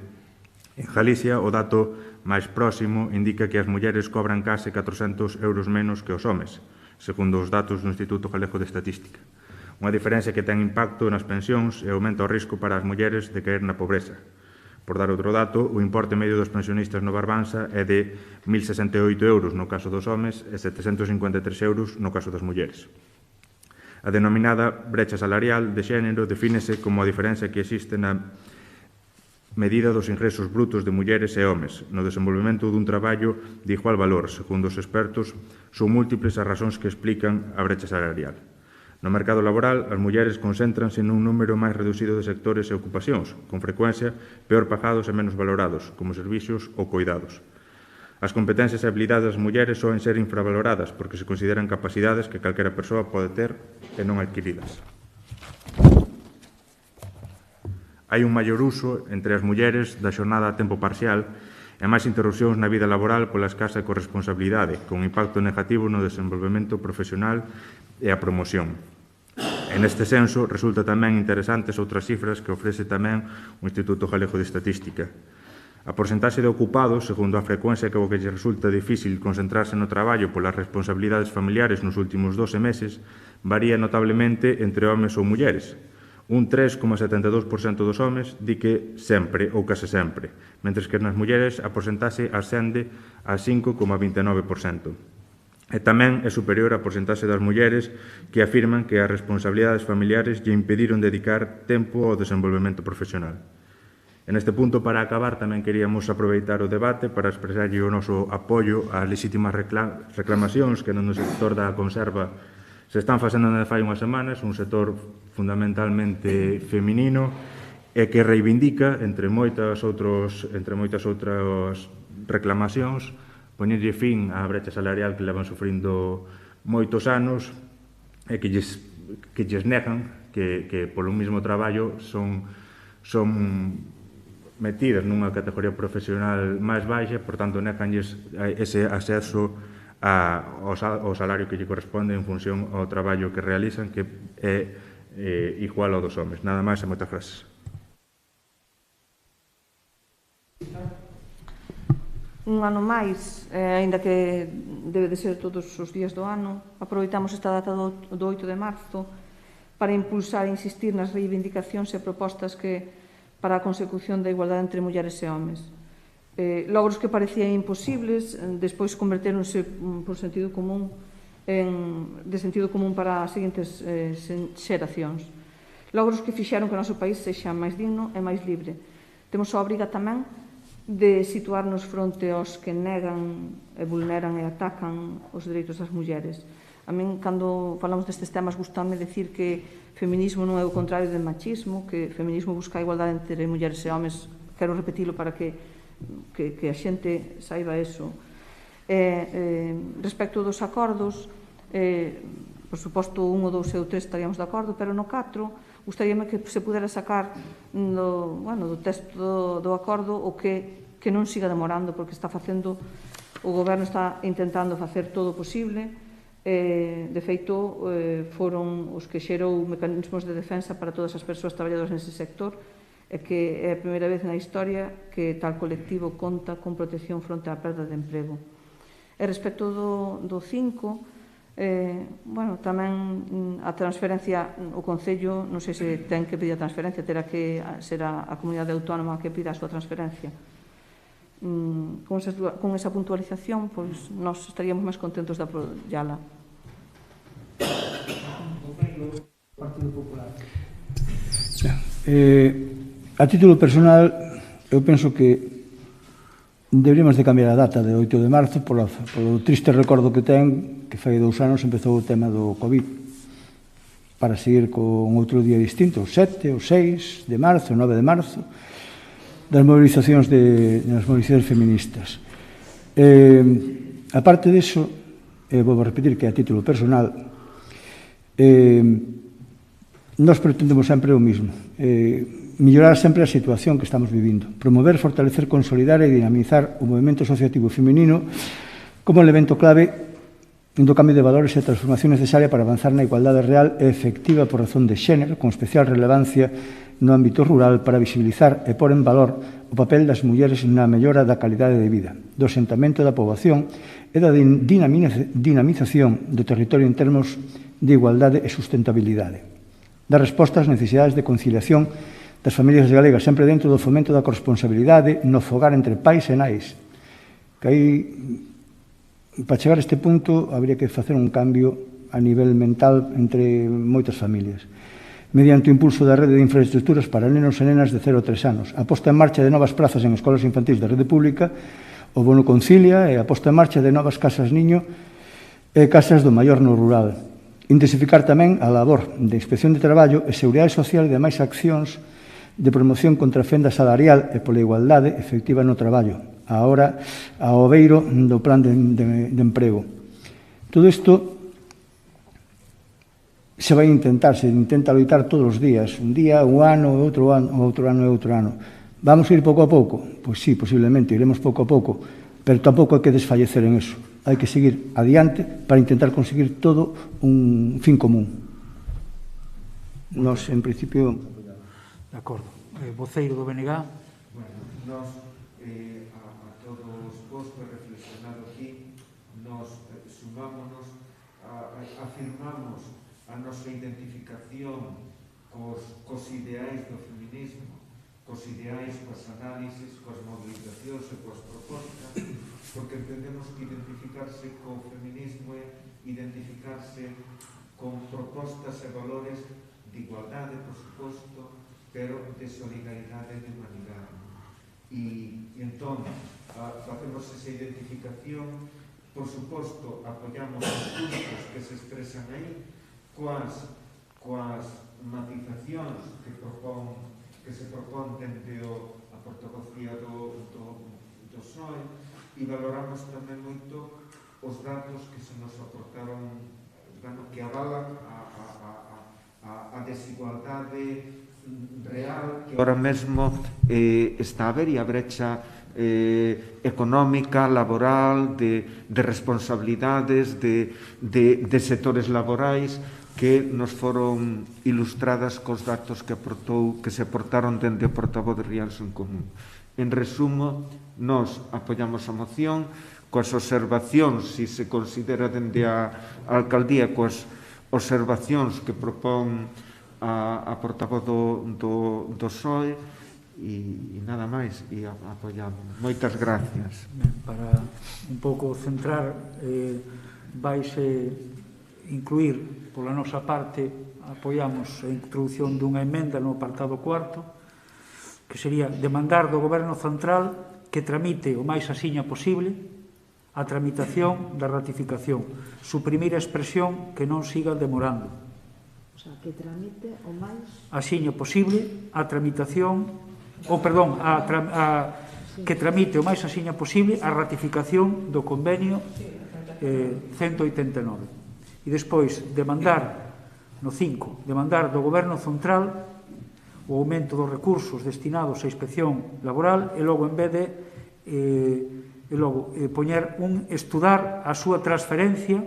En Galicia, o dato máis próximo indica que as mulleres cobran case 400 euros menos que os homes, segundo os datos do Instituto Galego de Estatística. Unha diferencia que ten impacto nas pensións e aumenta o risco para as mulleres de caer na pobreza. Por dar outro dato, o importe medio dos pensionistas no Barbanza é de 1.068 euros no caso dos homes e 753 euros no caso das mulleres. A denominada brecha salarial de xénero defínese como a diferencia que existe na medida dos ingresos brutos de mulleres e homes no desenvolvemento dun traballo de igual valor. Segundo os expertos, son múltiples as razóns que explican a brecha salarial. No mercado laboral, as mulleres concéntranse nun número máis reducido de sectores e ocupacións, con frecuencia peor pagados e menos valorados, como servicios ou coidados. As competencias e habilidades das mulleres soen ser infravaloradas porque se consideran capacidades que calquera persoa pode ter e non adquiridas. Hai un maior uso entre as mulleres da xornada a tempo parcial e máis interrupcións na vida laboral pola escasa corresponsabilidade, con impacto negativo no desenvolvemento profesional e a promoción. En este senso, resulta tamén interesantes outras cifras que ofrece tamén o Instituto Galego de Estatística. A porcentaxe de ocupados, segundo a frecuencia que lle resulta difícil concentrarse no traballo polas responsabilidades familiares nos últimos 12 meses, varía notablemente entre homes ou mulleres. Un 3,72% dos homes di que sempre ou case sempre, mentres que nas mulleres a porcentaxe ascende a 5,29%. E tamén é superior a porcentaxe das mulleres que afirman que as responsabilidades familiares lle impediron dedicar tempo ao desenvolvemento profesional. En este punto, para acabar, tamén queríamos aproveitar o debate para expresarlle o noso apoio ás legítimas reclamacións que no sector da conserva se están facendo desde fai unhas semanas, un sector fundamentalmente feminino e que reivindica, entre moitas outras reclamacións, poñerlle fin á brecha salarial que levan sufrindo moitos anos e que lles negan que polo mesmo traballo son metidas nunha categoría profesional máis baixa, por tanto, neganlles ese acceso ao salario que lle corresponde en función ao traballo que realizan, que é igual ao dos homes. Nada máis e moitas gracias. Un ano máis, aínda que debe de ser todos os días do ano, aproveitamos esta data do 8 de marzo para impulsar e insistir nas reivindicacións e propostas que para a consecución da igualdade entre mulleres e homes. Logros que parecían imposibles, despois convertéronse por sentido común de sentido común para as seguintes xeracións. Logros que fixeron que o noso país sexa máis digno e máis libre. Temos a obriga tamén de situarnos fronte aos que negan, vulneran e atacan os dereitos das mulleres. A min, cando falamos destes temas, gustame decir que feminismo non é o contrario de machismo, que feminismo busca a igualdade entre mulleres e homes. Quero repetilo para que a xente saiba eso. Respecto dos acordos, por suposto, 1, 2 e 3 estaríamos de acordo, pero no 4 gustaríame que se pudera sacar do texto do acordo o que non siga demorando, porque está facendo, o goberno está intentando facer todo o posible. De feito, foron os que xerou mecanismos de defensa para todas as persoas traballadoras nese sector, e que é a primeira vez na historia que tal colectivo conta con protección fronte á perda de emprego. E respecto do 5, tamén a transferencia, o Concello, non sei se ten que pedir a transferencia, terá que ser a comunidade autónoma que pida a súa transferencia. Con esa puntualización, pois, nós estaríamos máis contentos de apoiala. Partido Popular. A título personal, eu penso que deberíamos de cambiar a data de 8 de marzo polo triste recordo que ten que fai 2 anos empezou o tema do COVID para seguir con outro día distinto, o 7, o 6 de marzo, o 9 de marzo, das movilizacións feministas. A parte disso, vou repetir que a título personal, nós pretendemos sempre o mismo, mellorar sempre a situación que estamos vivindo, promover, fortalecer, consolidar e dinamizar o movimento asociativo feminino como elemento clave do cambio de valores e a transformación necesaria para avanzar na igualdade real e efectiva por razón de xénero, con especial relevancia no ámbito rural, para visibilizar e pôr en valor o o papel das mulleres na mellora da calidade de vida, do asentamento da poboación e da dinamización do territorio en termos de igualdade e sustentabilidade. Da resposta ás necesidades de conciliación das familias galegas, sempre dentro do fomento da corresponsabilidade no fogar entre pais e nais. Que aí, para chegar a este punto, habría que facer un cambio a nivel mental entre moitas familias. Mediante o impulso da rede de infraestructuras para nenos e nenas de 0 a 3 anos, a posta en marcha de novas plazas en escolas infantis da rede pública, o bono concilia e a posta en marcha de novas casas niño e casas do maior no rural. Intensificar tamén a labor de inspección de traballo e seguridade social e demais accións de promoción contra a fenda salarial e pola igualdade efectiva no traballo, agora ao obeiro do plan de emprego. Todo isto se vai intentar, se intenta loitar todos os días, un día, un ano, outro ano, outro ano e outro ano. Vamos a ir pouco a pouco? Pois sí, posiblemente, iremos pouco a pouco, pero tampouco hai que desfallecer en eso. Hai que seguir adiante para intentar conseguir todo un fin común. Nos, en principio... De acordo. Voceiro do BNG. Bueno, nos, a todos vos que reflexionado aquí, nos sumámonos, afirmamos a nosa identificación cos ideais do feminismo, cos ideais, coas análisis, coas movilizacións e coas propostas, porque entendemos que identificarse co feminismo é identificarse con propostas e valores de igualdade, por suposto, pero de solidaridade e de humanidade. E entón, facemos esa identificación, por suposto, apoyamos os puntos que se expresan aí, coas matizacións que se propón dende a portavocía do PSOE, e valoramos tamén moito os datos que se nos aportaron, que avalan a desigualdade real que ahora mesmo está a haber, e a brecha económica, laboral, de responsabilidades, de sectores laborais que nos foron ilustradas cos datos que se aportaron dende o portavoz de Rianxo en Común. En resumo, nos apoiamos a moción coas observacións, se se considera dende a alcaldía, coas observacións que propón a portavoz do PSOE, e nada máis, e apoiamos. Moitas gracias. Para un pouco centrar, vaise incluir pola nosa parte, apoiamos a introdución dunha emenda no apartado 4, que sería demandar do Goberno Central que tramite o máis axiña posible a tramitación da ratificación, suprimir a expresión que non siga demorando. O sea, que tramite o máis axiña posible a tramitación, que tramite o máis axiña posible a ratificación do convenio 189. E despois, demandar, no 5, demandar do Goberno Central o aumento dos recursos destinados á inspección laboral e logo, en vez de poñer estudar a súa transferencia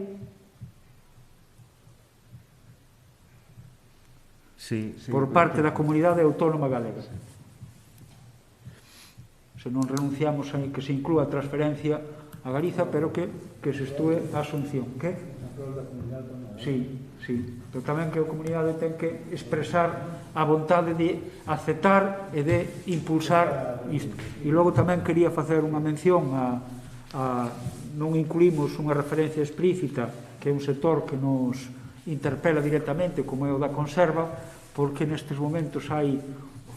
por parte da Comunidade Autónoma Galega. Se non renunciamos a que se inclúa a transferencia a Galiza, pero que se estúe a Asunción. Que? Sí, pero tamén que a comunidade ten que expresar a vontade de aceptar e de impulsar isto. E logo tamén quería facer unha mención non incluímos unha referencia explícita, que é un sector que nos interpela directamente, como é o da conserva, porque nestes momentos hai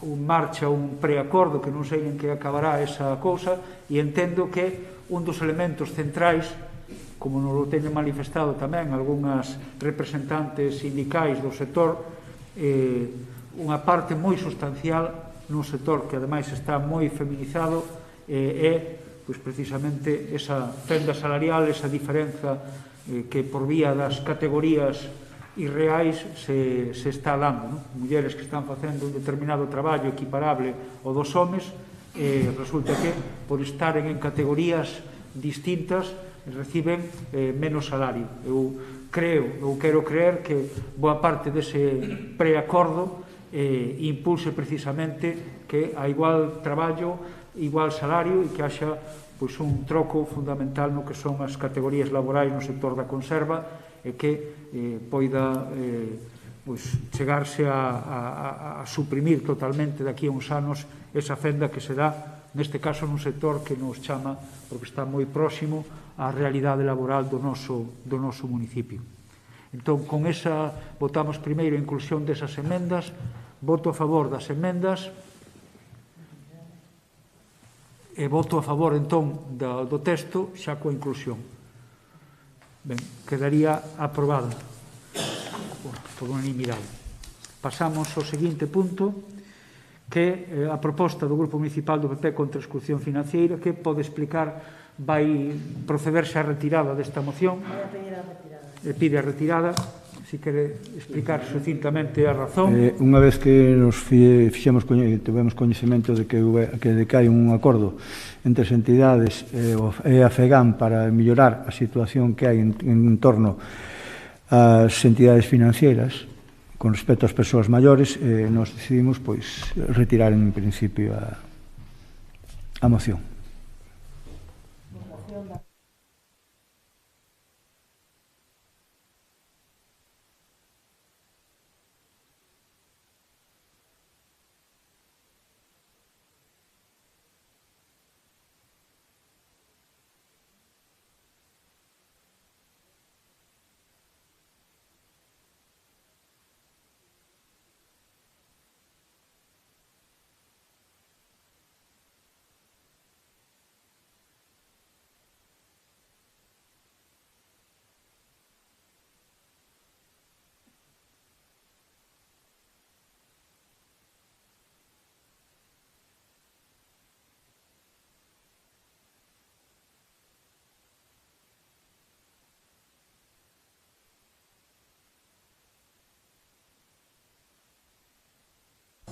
marcha un preacordo que non sei en que acabará esa cousa, e entendo que un dos elementos centrais, como nos lo teñen manifestado tamén algunhas representantes sindicais do sector, unha parte moi sustancial nun sector que ademais está moi feminizado, é precisamente esa fenda salarial, esa diferenza que por vía das categorías irreais se está dando. Mulleres que están facendo un determinado traballo equiparable ao dos homes, resulta que por estaren en categorías distintas reciben menos salario. Eu quero creer que boa parte dese preacordo impulse precisamente que a igual traballo igual salario e que haxa pois, un troco fundamental no que son as categorías laborais no sector da conserva e que poida pois, chegarse a suprimir totalmente daqui a uns anos esa fenda que se dá neste caso nun sector que nos chama porque está moi próximo á realidade laboral do noso municipio. Entón, con esa, votamos primeiro a inclusión desas emendas, voto a favor das emendas e voto a favor, entón, do texto xa coa inclusión. Ben, quedaría aprobada por unanimidade. Pasamos ao seguinte punto, que é a proposta do Grupo Municipal do PP contra a exclusión financiera, que pode explicar, vai procederse a retirada desta moción. Vai a pedir a retirada. Pide a retirada, se quere explicar sucintamente a razón. Unha vez que nos tivemos coñecemento de que hai un acordo entre as entidades e a FEGAM para mellorar a situación que hai en torno ás entidades financieras con respecto ás persoas maiores, nos decidimos retirar en principio a moción.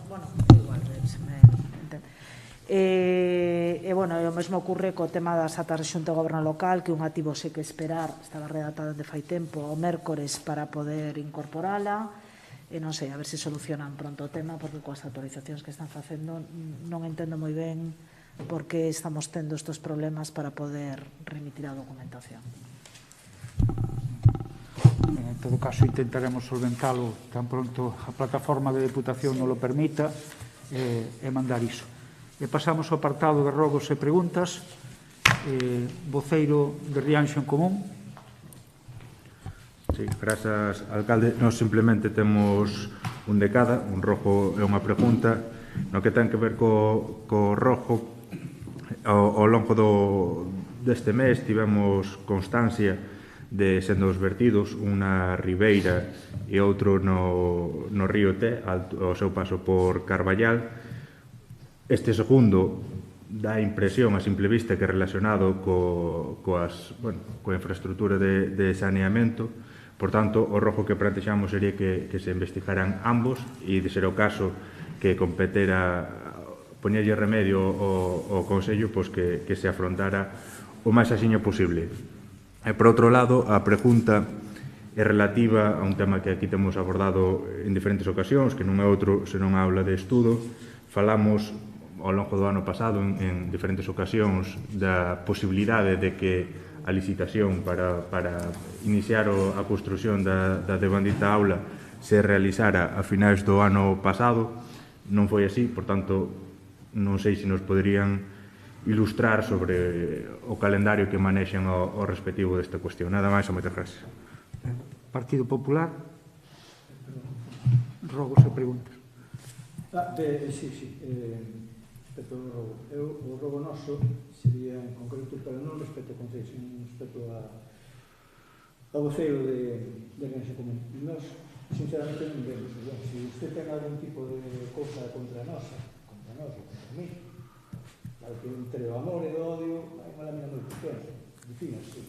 Bueno, igual, se me entende. E, bueno, o mesmo ocurre co tema das atas de xunta de goberno local, que un tivo sei que esperar, estaba redactada de fai tempo, o mércores para poder incorporala, e non sei, a ver se solucionan pronto o tema, porque coas actualizacións que están facendo non entendo moi ben por que estamos tendo estes problemas para poder remitir a documentación. En todo caso, intentaremos solventalo tan pronto a plataforma de Deputación non lo permita e mandar iso. E pasamos ao apartado de rogos e preguntas. Voceiro de Rianxo en Común. Sí, grazas, alcalde. Nós simplemente temos un de cada, un rojo e unha pregunta, no que ten que ver co rojo. Ao longo deste mes tivemos constancia de sendo os vertidos unha ribeira e outro no río Té, ao seu paso por Carballal. Este segundo dá impresión a simple vista que é relacionado coa infraestructura de saneamento. Por tanto, o rojo que plantexamos sería que se investigaran ambos e, de ser o caso, que competera poñerlle remedio ao Consello que se afrontara o máis axiño posible. E, por outro lado, a pregunta é relativa a un tema que aquí temos abordado en diferentes ocasións, que non é outro senón a aula de estudo. Falamos ao longo do ano pasado en diferentes ocasións da posibilidade de que a licitación para iniciar a construción da devandita aula se realizara a finais do ano pasado. Non foi así, por tanto, non sei se nos poderían ilustrar sobre o calendario que manexan ao respectivo desta cuestión. Nada máis, moitas gracias. Partido Popular. Rogos e preguntas. Sí. Respecto ao rogo. O rogo noso sería en concreto, pero non respecto ao Concello, sino respecto ao voceiro de Rianxo Común. Nós, sinceramente, non vemos. Se usted ten algún tipo de cousa contra nós ou contra mí, claro que entre o amor e o odio hai unha lámina moi pequena. Defínase.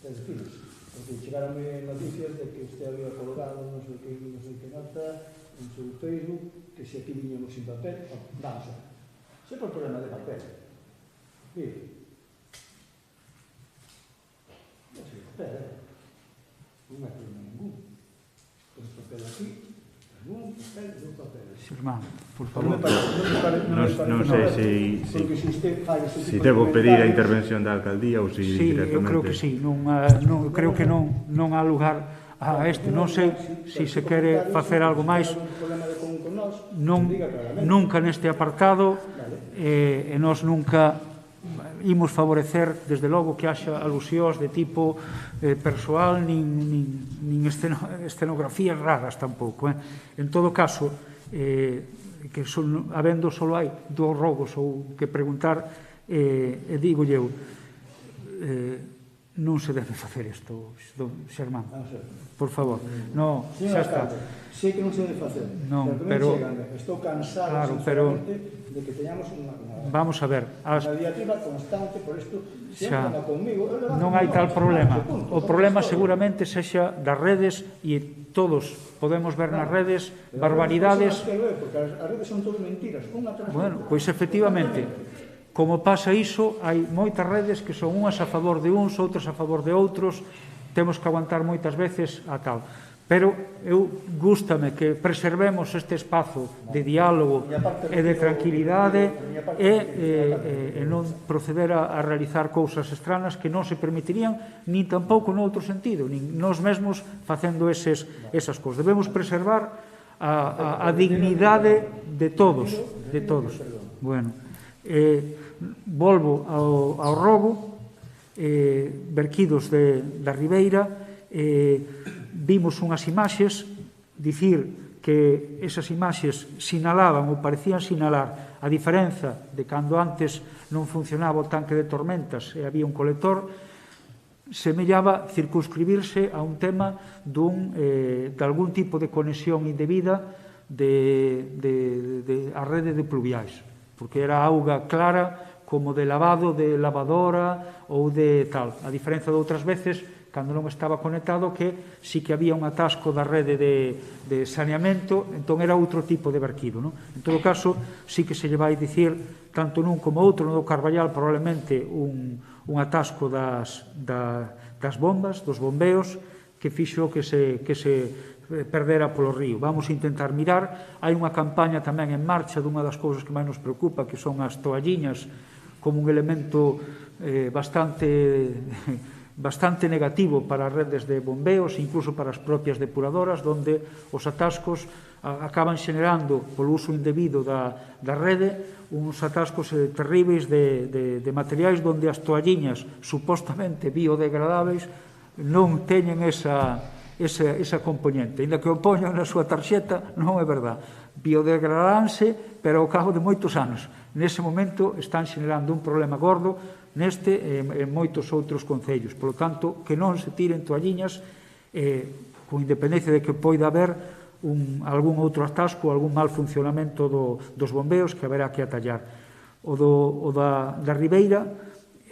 Porque chegaronme noticias de que usted había colgado non sei que nota en seu Facebook, que se aquí viñamos sin papel. Vamos a ver. Sempre o problema de papel. Mire. Non sei papel, non hai problema ningún. Con papel aquí, ningún papel, non papel. Xermán. por favor. Non sei se debo pedir a intervención da alcaldía ou se Sí, directamente... eu creo que sí, creo que non há lugar a este. Non sei se se quere facer algo máis. Nunca neste apartado, e nós nunca imos favorecer, desde logo, que haxa alusións de tipo persoal, nin escenografías raras tampouco. En todo caso, que habendo só hai dous robos ou que preguntar, digo eu, non se debe facer isto, Xermán, por favor. No, xa está. Sei que non se debe facer, pero estou cansado, claro, pero de que teñamos unha vamos a ver, diatriba constante, por isto sempre conmigo. Non hai tal problema. O problema seguramente sexa das redes, e todos podemos ver nas redes barbaridades. Porque as redes son todo mentiras, unha tras outra. Bueno, pois efectivamente, como pasa iso, hai moitas redes que son unhas a favor de uns, outras a favor de outros, temos que aguantar moitas veces a tal. Pero eu gústame que preservemos este espazo de diálogo e de tranquilidade e non proceder a realizar cousas extranas que non se permitirían, nin tampouco no outro sentido, nin nós mesmos facendo esas cousas. Debemos preservar a dignidade de todos, de todos. Bueno, volvo ao robo, verquidos da Ribeira, vimos unhas imaxes, dicir que esas imaxes sinalaban ou parecían sinalar a diferenza de cando antes non funcionaba o tanque de tormentas e había un colector, semellaba circunscribirse a un tema de algún tipo de conexión indebida a rede de pluviais, porque era auga clara como de lavado, de lavadora ou de tal. A diferenza de outras veces, cando non estaba conectado, que sí que había un atasco da rede de saneamento, entón era outro tipo de verquido. En todo caso, sí que se lle vai dicir, tanto nun como outro, no do Carballal, probablemente un atasco das bombas, dos bombeos, que fixo que se perdera polo río. Vamos intentar mirar. Hai unha campaña tamén en marcha dunha das cousas que máis nos preocupa, que son as toalliñas, como un elemento bastante negativo para as redes de bombeos, incluso para as propias depuradoras, onde os atascos acaban xenerando, polo uso indebido da rede, uns atascos terríveis de materiais onde as toalliñas supostamente biodegradáveis non teñen esa componente. Ainda que o poñan na súa tarxeta, non é verdad. Biodegradáranse, pero ao cabo de moitos anos. Nese momento están xenerando un problema gordo neste e en moitos outros concellos. Por lo tanto, que non se tiren toalliñas, con independencia de que poida haber algún outro atasco, algún mal funcionamento dos bombeos que haberá que atallar. O da Ribeira,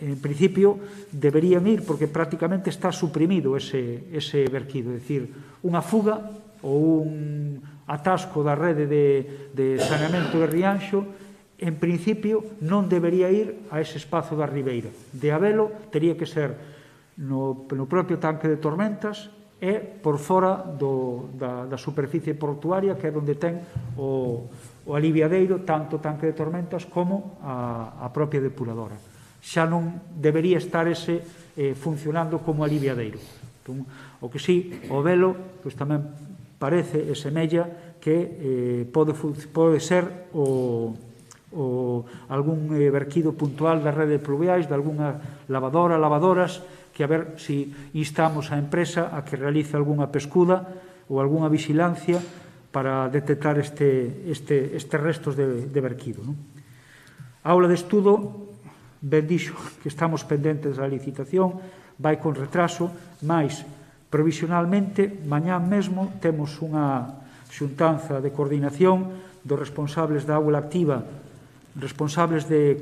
en principio, deberían ir, porque prácticamente está suprimido ese verquido. É dicir, unha fuga ou un atasco da rede de saneamento de Rianxo, en principio, non debería ir a ese espazo da Ribeira. De habelo, tería que ser no propio tanque de tormentas e por fora da superficie portuaria, que é onde ten o aliviadeiro, tanto o tanque de tormentas como a propia depuradora. Xa non debería estar ese funcionando como aliviadeiro. Entón, o que sí, o velo, pois tamén parece e semella que pode ser algún verquido puntual da rede de pluviais, de algunha lavadoras, que a ver se instamos a empresa a que realice algunha pescuda ou algunha vigilancia para detectar estes restos de verquido. A aula de estudo, ben dixo que estamos pendentes da licitación, vai con retraso, mas provisionalmente, mañá mesmo, temos unha xuntanza de coordinación dos responsables da aula activa, responsables de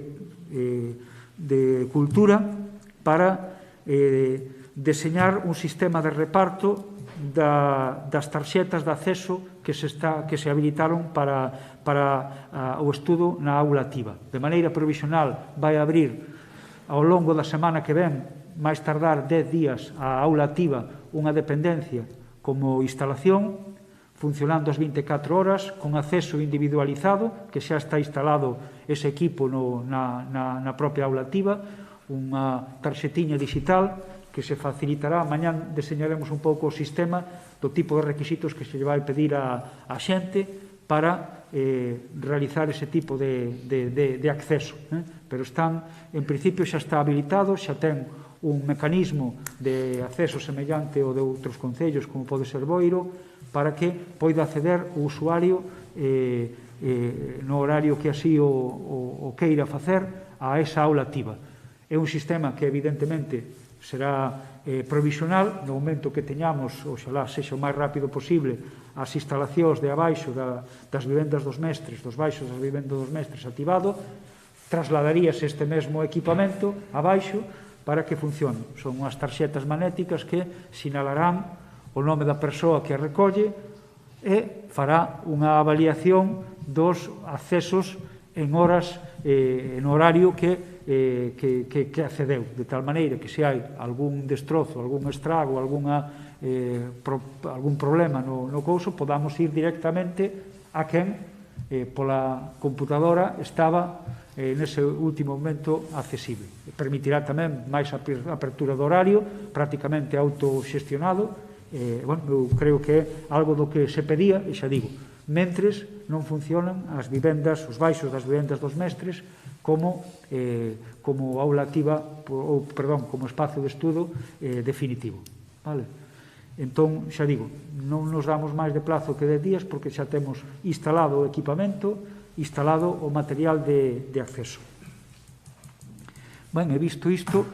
cultura, para deseñar un sistema de reparto das tarxetas de acceso que se habilitaron para o estudo na aula activa. De maneira provisional vai abrir ao longo da semana que ven, máis tardar 10 días, a aula activa unha dependencia como instalación, funcionando as 24 horas, con acceso individualizado, que xa está instalado ese equipo na propia aula activa, unha tarxetiña digital que se facilitará. Mañán deseñaremos un pouco o sistema do tipo de requisitos que se lle vai pedir a xente para realizar ese tipo de acceso. Pero están, en principio, xa está habilitado, xa ten un mecanismo de acceso semellante ao de outros concellos, como pode ser Boiro, para que poida acceder o usuario no horario que así o queira facer a esa aula activa. É un sistema que, evidentemente, será provisional no momento que teñamos, oxalá sexa o máis rápido posible, as instalacións de abaixo das vivendas dos mestres, dos baixos das vivendas dos mestres activado, trasladaríase este mesmo equipamento abaixo para que funcione. Son unhas tarxetas magnéticas que sinalarán o nome da persoa que a recolle e fará unha avaliación dos accesos en horas, no horario que accedeu, de tal maneira que se hai algún destrozo, algún estrago, algún problema no couso, podamos ir directamente a quen pola computadora estaba nese último momento accesible. Permitirá tamén máis apertura do horario, prácticamente autoxestionado. Eu creo que é algo do que se pedía, e xa digo, mentres non funcionan as vivendas, os baixos das vivendas dos mestres como aula activa, ou, perdón, como espazo de estudo definitivo. Vale? Entón, xa digo, non nos damos máis de plazo que 10 días porque xa temos instalado o equipamento, instalado o material de acceso. Ben, he visto isto,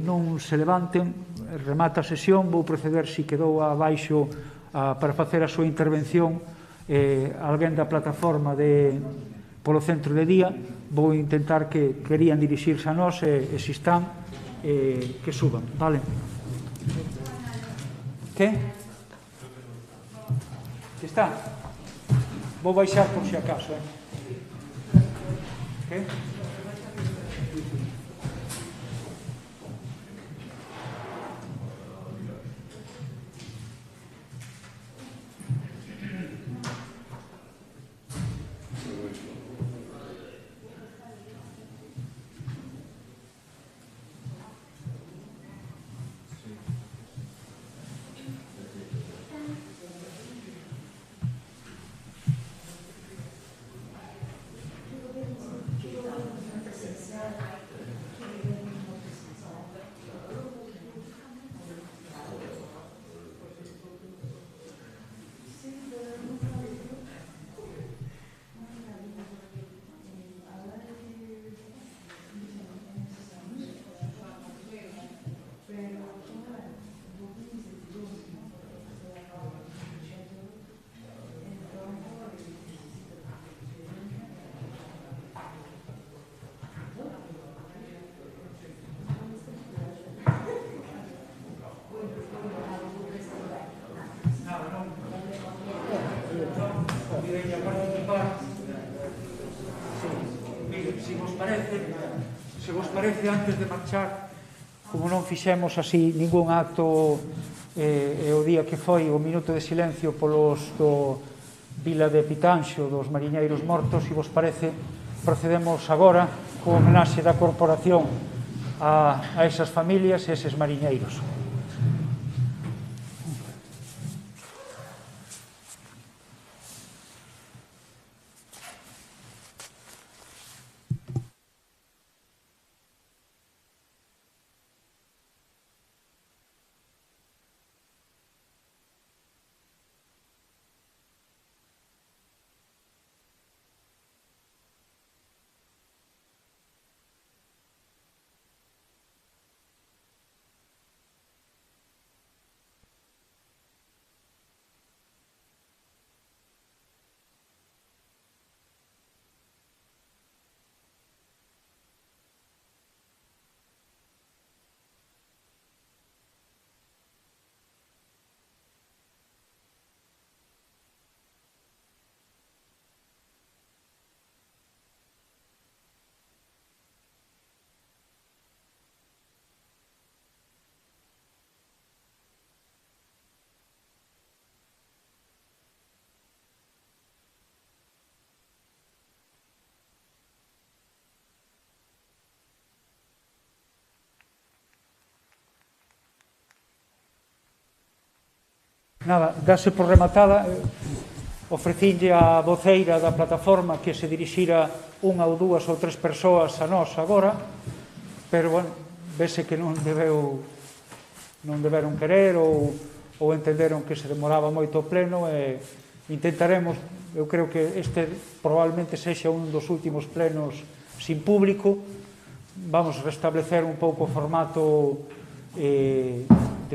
non se levanten, remata a sesión, vou proceder, se quedou abaixo para facer a súa intervención alguén da plataforma polo centro de día, vou intentar que querían dirixirse a nós e se están, que suban, vale? Que? Que está? Vou baixar por si acaso, Que? Se vos parece, antes de marchar, como non fixemos así ningún acto o día que foi o minuto de silencio polos do Vila de Pitanxo, dos mariñeiros mortos, se vos parece, procedemos agora co homenaxe da corporación a esas familias e eses mariñeiros. Nada, dase por rematada, ofrecínlle a voceira da plataforma que se dirixira unha ou dúas ou tres persoas a nós agora, pero, bueno, vese que non deberon querer ou entenderon que se demoraba moito o pleno e intentaremos, eu creo que este probablemente sexa un dos últimos plenos sin público, vamos restablecer un pouco o formato de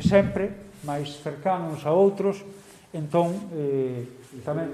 sempre, máis cercanos a outros, entón tamén